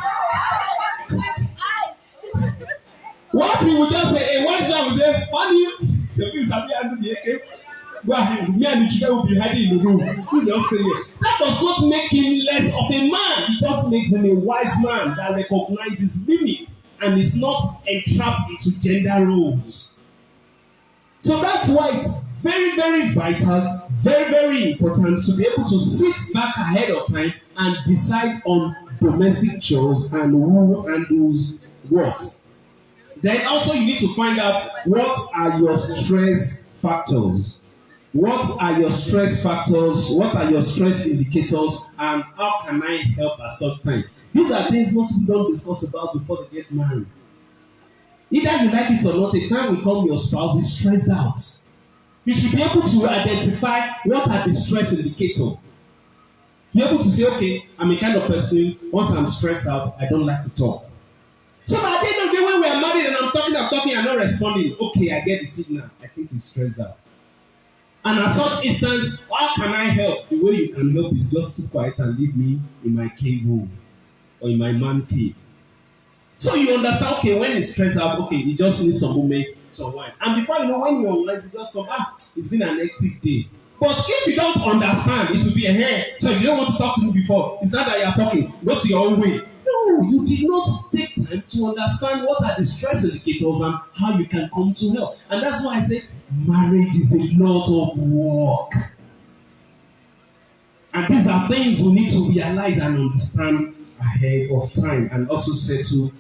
What he would just say, a wise man will say, honey, go ahead, me and the children will be hiding in the room. You just say it. That does not make him less of a man. It just makes him a wise man that recognizes limits and is not entrapped into gender roles. So that's why it's very, very vital, very, very important to be able to sit back ahead of time and decide on domestic chores and who handles what. Then also you need to find out what are your stress factors. What are your stress factors? What are your stress indicators? And how can I help at some time? These are things most people don't discuss about before they get married. Either you like it or not, a time will come your spouse is stressed out. You should be able to identify what are the stress indicators. Be able to say, okay, I'm a kind of person, once I'm stressed out, I don't like to talk. So at the end of the day, when we are married and I'm talking, I'm not responding. Okay, I get the signal. I think he's stressed out. And at such instance, how can I help? The way you can help is just keep quiet and leave me in my cave home or in my man cave. So you understand, okay, when he's stressed out, okay, he just needs some moment to unwind. And before you know, when you're online, you just come, it's been an hectic day. But if you don't understand, it will be a hair. So you don't want to talk to me before. It's not that you're talking. Go to your own way. No, you did not take time to understand what are the stress indicators and how you can come to help. And that's why I say marriage is a lot of work. And these are things we need to realize and understand ahead of time and also settle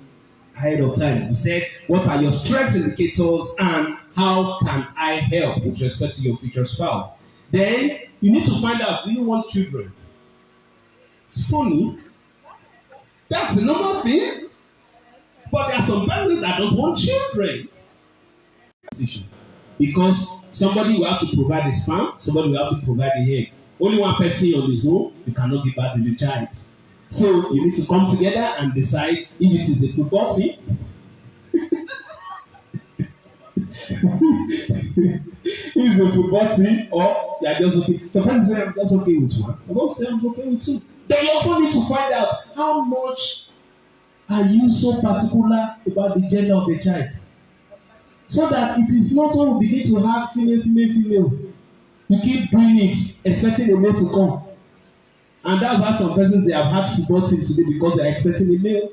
ahead of time. We said, what are your stress indicators and how can I help with respect to your future spouse? Then you need to find out, do you want children? It's funny. That's a normal thing. But there are some persons that don't want children. Because somebody will have to provide the sperm, somebody will have to provide the egg. Only one person on his own, you cannot give birth to the child. So you need to come together and decide if it is a football team. If it's a football team or you are just okay. Some persons say I'm just okay with one. Some people say I'm okay with two. Then you also need to find out how much are you so particular about the gender of the child. So that it is not when we begin to have female. You keep doing it, expecting a male to come. And that's how some persons they have had football team today because they are expecting a male.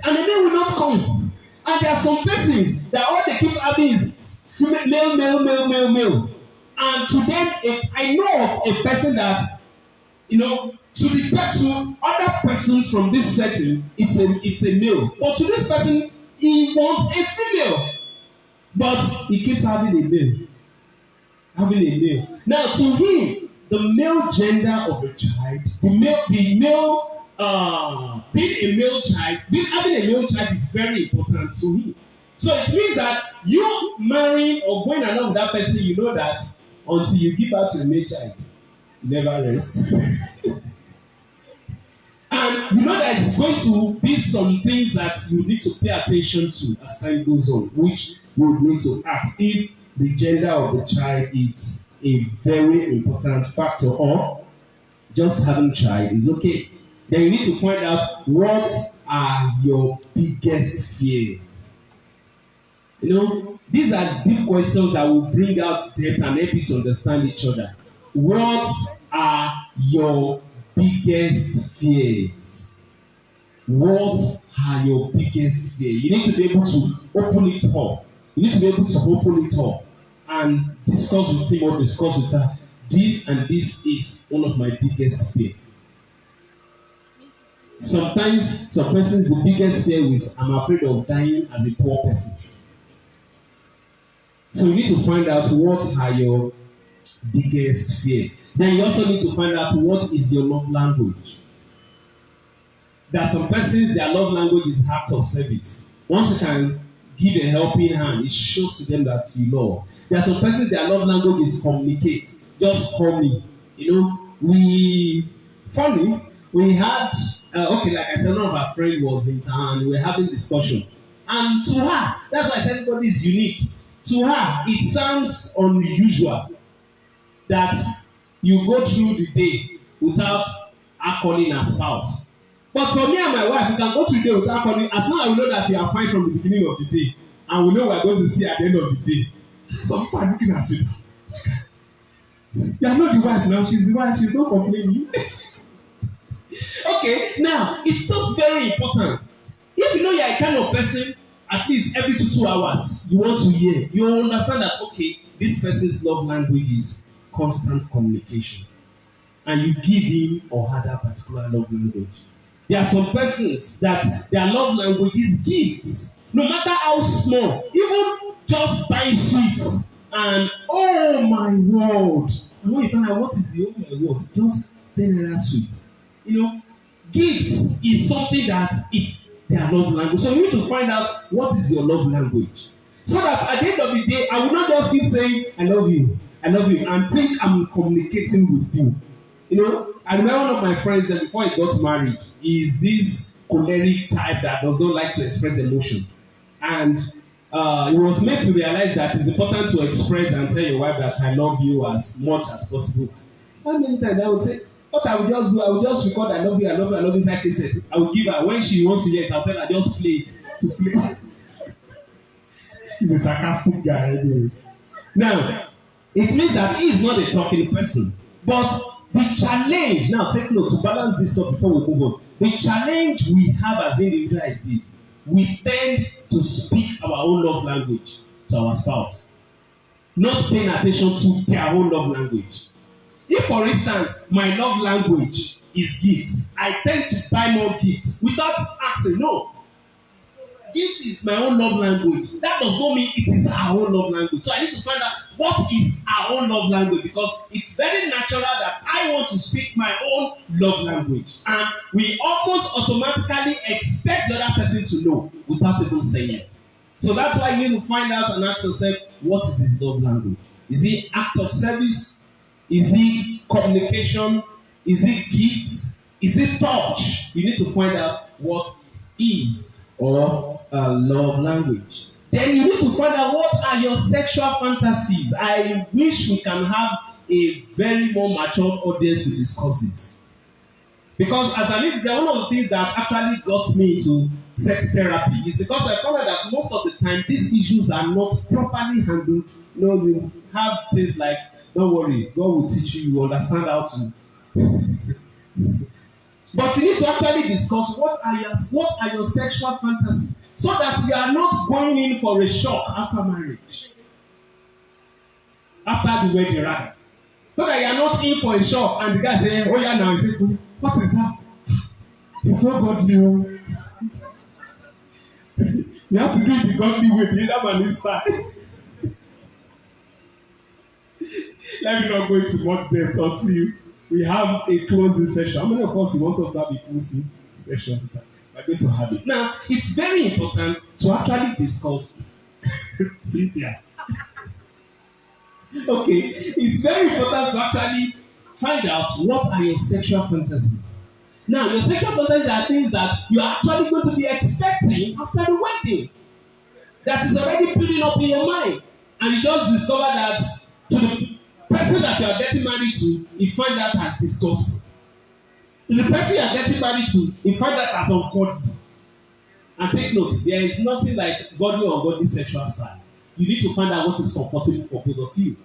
And the male will not come. And there are some persons that all they keep having is female, male. And to them, I know of a person that, to other persons from this setting, it's a male. But to this person, he wants a female. But he keeps having a male. Now, to him, the male gender of a child, being a male child, having a male child is very important to him. So it means that you marrying or going along with that person, you know that until you give birth to a male child, you never rest. And you know that it's going to be some things that you need to pay attention to as time goes on, which you would need to ask if the gender of the child is a very important factor or just having a child is okay. Then you need to find out what are your biggest fears. These are deep questions that will bring out depth and help you to understand each other. What are your biggest fears? What are your biggest fears? You need to be able to open it up. You need to be able to open it up and discuss with him or discuss with her. This and this is one of my biggest fear. Sometimes some persons the biggest fear is I'm afraid of dying as a poor person. So you need to find out what are your biggest fear. Then you also need to find out what is your love language. There are some persons their love language is act of service. Once you can give a helping hand, it shows to them that you love. There are some persons their love language is communicate. Just call me. You know, we had okay, like I said, one of our friends was in town. We were having discussion, and to her, that's why I said everybody is unique. To her, it sounds unusual that you go through the day without her calling her spouse. But for me and my wife, we can go through the day without calling, as long as we know that you are fine from the beginning of the day, and we know we are going to see at the end of the day. Some people are looking at you. You are not the wife now, she's the wife, she's not complaining. Okay, now it's just very important. If you know you are a kind of person, at least every 2 hours, you want to hear, you understand that, okay, this person's love language is constant communication. And you give him or her that particular love language. There are some persons that their love language is gifts. No matter how small, even just buying sweets. And oh my word. And when you find out what is the oh my word, just 10 naira sweet. You know, gifts is something that it's their love language. So you need to find out what is your love language. So that at the end of the day, I will not just keep saying, I love you, and think I'm communicating with you. You know, I remember one of my friends that before he got married, is this choleric type that does not like to express emotions. And he was made to realize that it's important to express and tell your wife that I love you as much as possible. So many times I would say, what I would just do, I would just record I love you, I love you, I love you, like I said. I would give her, when she wants to hear it, I'll tell her, just play it, to play it. He's a sarcastic guy anyway. Now, it means that he is not a talking person. But the challenge, now take note to balance this up before we move on. The challenge we have as individuals is this. We tend to speak our own love language to our spouse, not paying attention to their own love language. If, for instance, my love language is gifts, I tend to buy more gifts without asking. No. Gift is my own love language. That does not mean it is our own love language. So I need to find out what is our own love language, because it's very natural that I want to speak my own love language. And we almost automatically expect the other person to know without even saying it. So that's why you need to find out and ask yourself, what is his love language? Is it act of service? Is it communication? Is it gifts? Is it touch? You need to find out what it is or love language. Then you need to find out what are your sexual fantasies. I wish we can have a very more mature audience to discuss this. Because as I mean, one of the things that actually got me into sex therapy is because I found out that most of the time these issues are not properly handled. You know, you have things like, don't worry, God will teach you, you understand how to. But you need to actually discuss what are your sexual fantasies, so that you are not going in for a shock after marriage, after the wedding, right? So that you are not in for a shock and the guy say, oh yeah, now you say, what is that? It's not godly. You have to do it the godly way, the other man is style. Let me not go into more depth until we have a closing session. How many of us want us to have a closing session? We're going to have it. Now, it's very important to actually discuss. Cynthia. Okay, it's very important to actually find out what are your sexual fantasies. Now, your sexual fantasies are things that you are actually going to be expecting after the wedding. That is already building up in your mind. And you just discover that to the person that you are getting married to, you find that as disgusting. To the person you are getting married to, you find that as ungodly. And take note, there is nothing like godly or ungodly sexual style. You need to find out what is comfortable for both of you.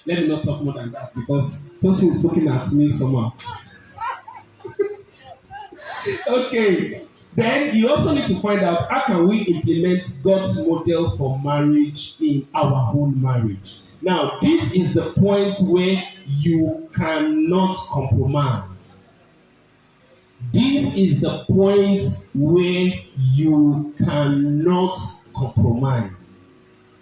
Let me not talk more than that, because Tosin is looking at me somehow. Okay. Then you also need to find out how can we implement God's model for marriage in our own marriage. Now, this is the point where you cannot compromise. This is the point where you cannot compromise.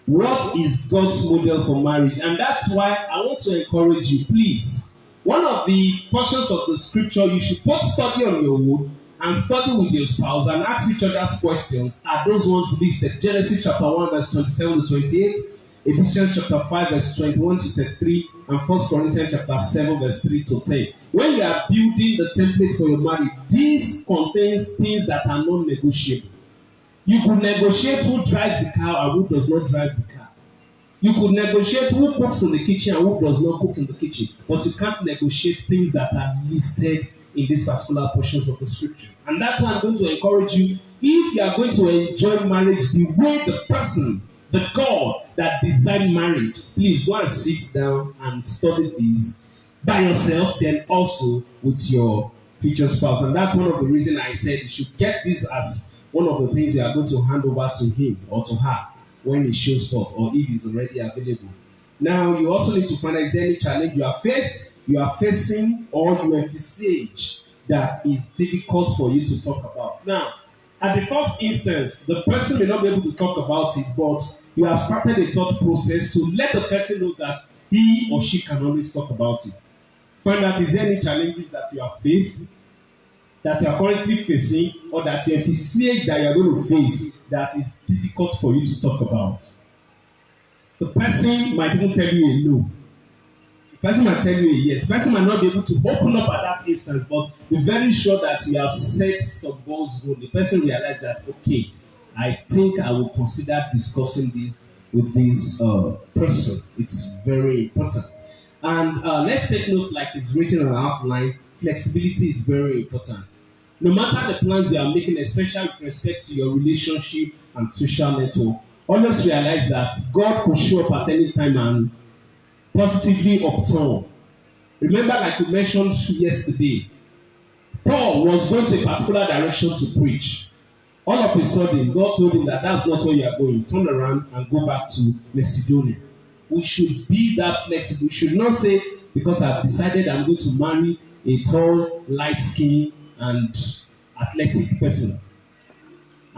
What is God's model for marriage? And that's why I want to encourage you, please. One of the portions of the scripture you should both study on your own and study with your spouse and ask each other's questions are those ones listed. Genesis chapter 1 verse 27 to 28, Ephesians chapter 5 verse 21 to 33, and 1 Corinthians chapter 7 verse 3 to 10. When you are building the template for your marriage, this contains things that are non-negotiable. You could negotiate who drives the car and who does not drive the car. You could negotiate who cooks in the kitchen and who does not cook in the kitchen. But you can't negotiate things that are listed in these particular portions of the scripture. And that's why I'm going to encourage you, if you are going to enjoy marriage the way the person, the God that designed marriage, please go and sit down and study this by yourself, then also with your future spouse. And that's one of the reasons I said you should get this as one of the things you are going to hand over to him or to her when he shows forth, or if he's already available. Now, you also need to find out, is there any challenge you are facing, or you envisage that is difficult for you to talk about. Now, at the first instance, the person may not be able to talk about it, but you have started a thought process to let the person know that he or she can always talk about it. Find out, is there any challenges that you have faced, that you are currently facing, or that you envisage that you are going to face that is difficult for you to talk about. The person might even tell you a no. The person might tell you a yes. The person might not be able to open up at that instance, but be very sure that you have set some balls rolling. The person realizes that, okay, I think I will consider discussing this with this person. It's very important. And let's take note, like it's written on our outline, flexibility is very important. No matter the plans you are making, especially with respect to your relationship and social network, always realize that God could show up at any time and positively upturn. Remember, like we mentioned yesterday, Paul was going to a particular direction to preach. All of a sudden, God told him that that's not where you are going. Turn around and go back to Macedonia. We should be that flexible. We should not say, because I've decided I'm going to marry a tall, light-skinned, and athletic person.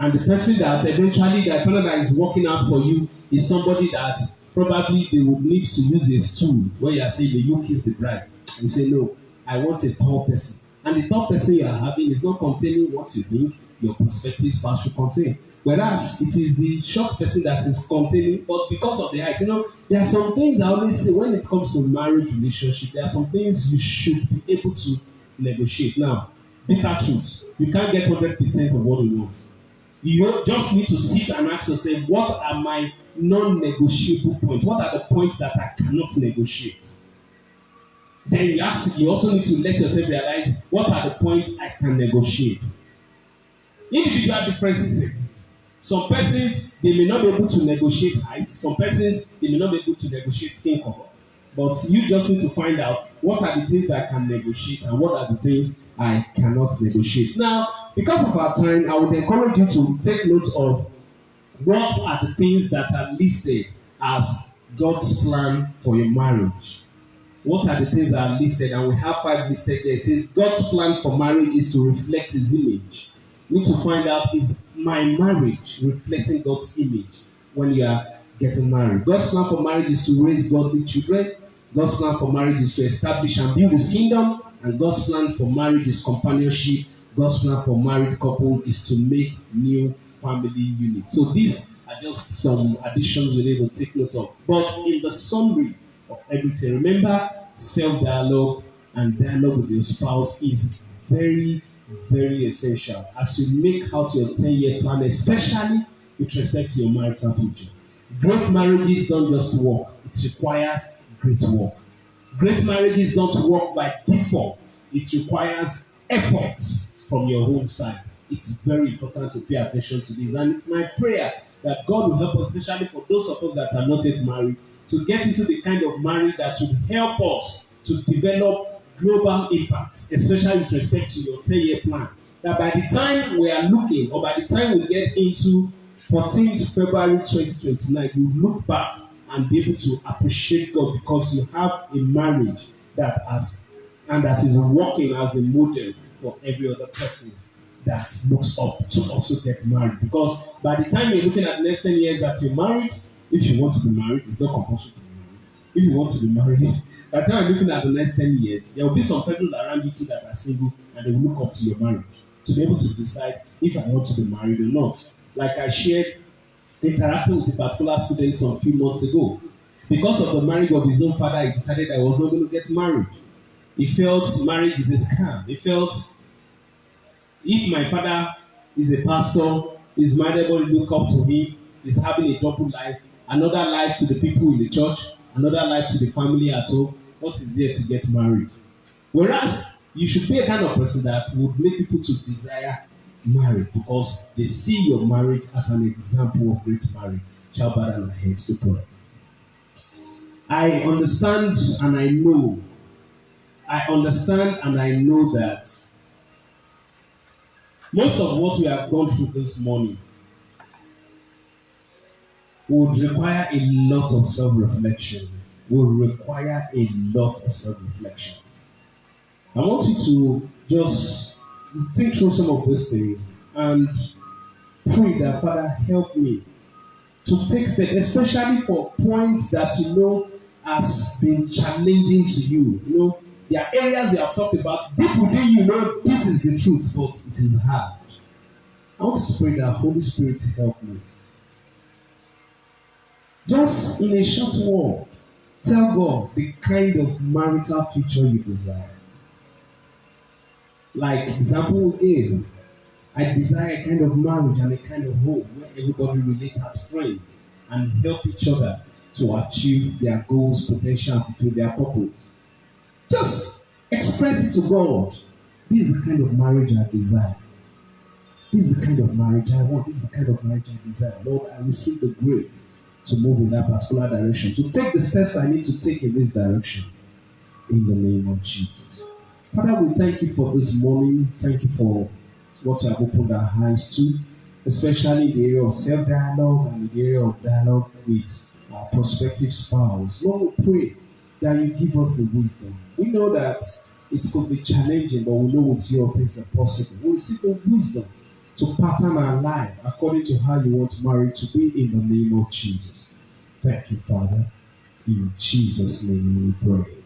And the person that eventually that find out that is working out for you is somebody that probably they would need to use a stool where you are saying you kiss the bride. You say, no, I want a tall person. And the tall person you are having is not containing what you think your prospective spouse should contain. Whereas it is the short person that is containing, but because of the height, there are some things I always say when it comes to marriage relationship, there are some things you should be able to negotiate. Now, bitter truth, you can't get 100% of what you want. You just need to sit and ask yourself, what are my non-negotiable points? What are the points that I cannot negotiate? Then you also need to let yourself realize, what are the points I can negotiate? Individual differences exist. Some persons, they may not be able to negotiate height. Some persons, they may not be able to negotiate skin color. But you just need to find out what are the things I can negotiate and what are the things I cannot negotiate. Now, because of our time, I would encourage you to take note of what are the things that are listed as God's plan for your marriage. What are the things that are listed? And we have 5 listed there. It says God's plan for marriage is to reflect His image. You need to find out, is my marriage reflecting God's image when you are getting married? God's plan for marriage is to raise godly children. God's plan for marriage is to establish and build His kingdom. And God's plan for marriage is companionship. God's plan for married couple is to make new family units. So these are just some additions we need to take note of. But in the summary of everything, remember, self-dialogue and dialogue with your spouse is very, very essential as you make out your 10-year plan, especially with respect to your marital future. Great marriages don't just work, it requires great work. Great marriages don't work by default, it requires efforts from your own side. It's very important to pay attention to this, and it's my prayer that God will help us, especially for those of us that are not yet married, to get into the kind of marriage that will help us to develop global impacts, especially with respect to your 10-year plan. That by the time we are looking, or by the time we get into 14th February 2029, you look back and be able to appreciate God because you have a marriage that has and that is working as a model for every other person that looks up to also get married. Because by the time you're looking at the next 10 years that you're married, if you want to be married, it's not compulsory to be married. If you want to be married, by the time you're looking at the next 10 years, there will be some persons around you too that are single and they will look up to your marriage to be able to decide if I want to be married or not. Like I shared interacting with a particular student some few months ago. Because of the marriage of his own father, he decided I was not going to get married. He felt marriage is a scam. He felt if my father is a pastor, his mother will look up to him, is having a double life, another life to the people in the church, another life to the family at home. What is there to get married? Whereas you should be a kind of person that would make people to desire marriage because they see your marriage as an example of great marriage. Shall bow down our heads to pray. I understand and I know. I understand and I know that most of what we have gone through this morning would require a lot of self-reflection. Will require a lot of self-reflection. I want you to just think through some of these things and pray that Father help me to take steps, especially for points that you know has been challenging to you. You know, there are areas you have talked about. Deep within you know this is the truth, but it is hard. I want you to pray that Holy Spirit help me. Just in a short word, tell God the kind of marital future you desire. Like example we gave, I desire a kind of marriage and a kind of home where everybody relates as friends and help each other to achieve their goals, potential, and fulfill their purpose. Just express it to God. This is the kind of marriage I desire. This is the kind of marriage I want. This is the kind of marriage I desire. Lord, I receive the grace to move in that particular direction, to take the steps I need to take in this direction. In the name of Jesus. Father, we thank you for this morning. Thank you for what you have opened our eyes to, especially in the area of self-dialogue and in the area of dialogue with our prospective spouse. Lord, we pray that you give us the wisdom. We know that it could be challenging, but we know with you all things are possible. We seek the wisdom to pattern our life according to how you want marriage to be in the name of Jesus. Thank you, Father. In Jesus' name we pray.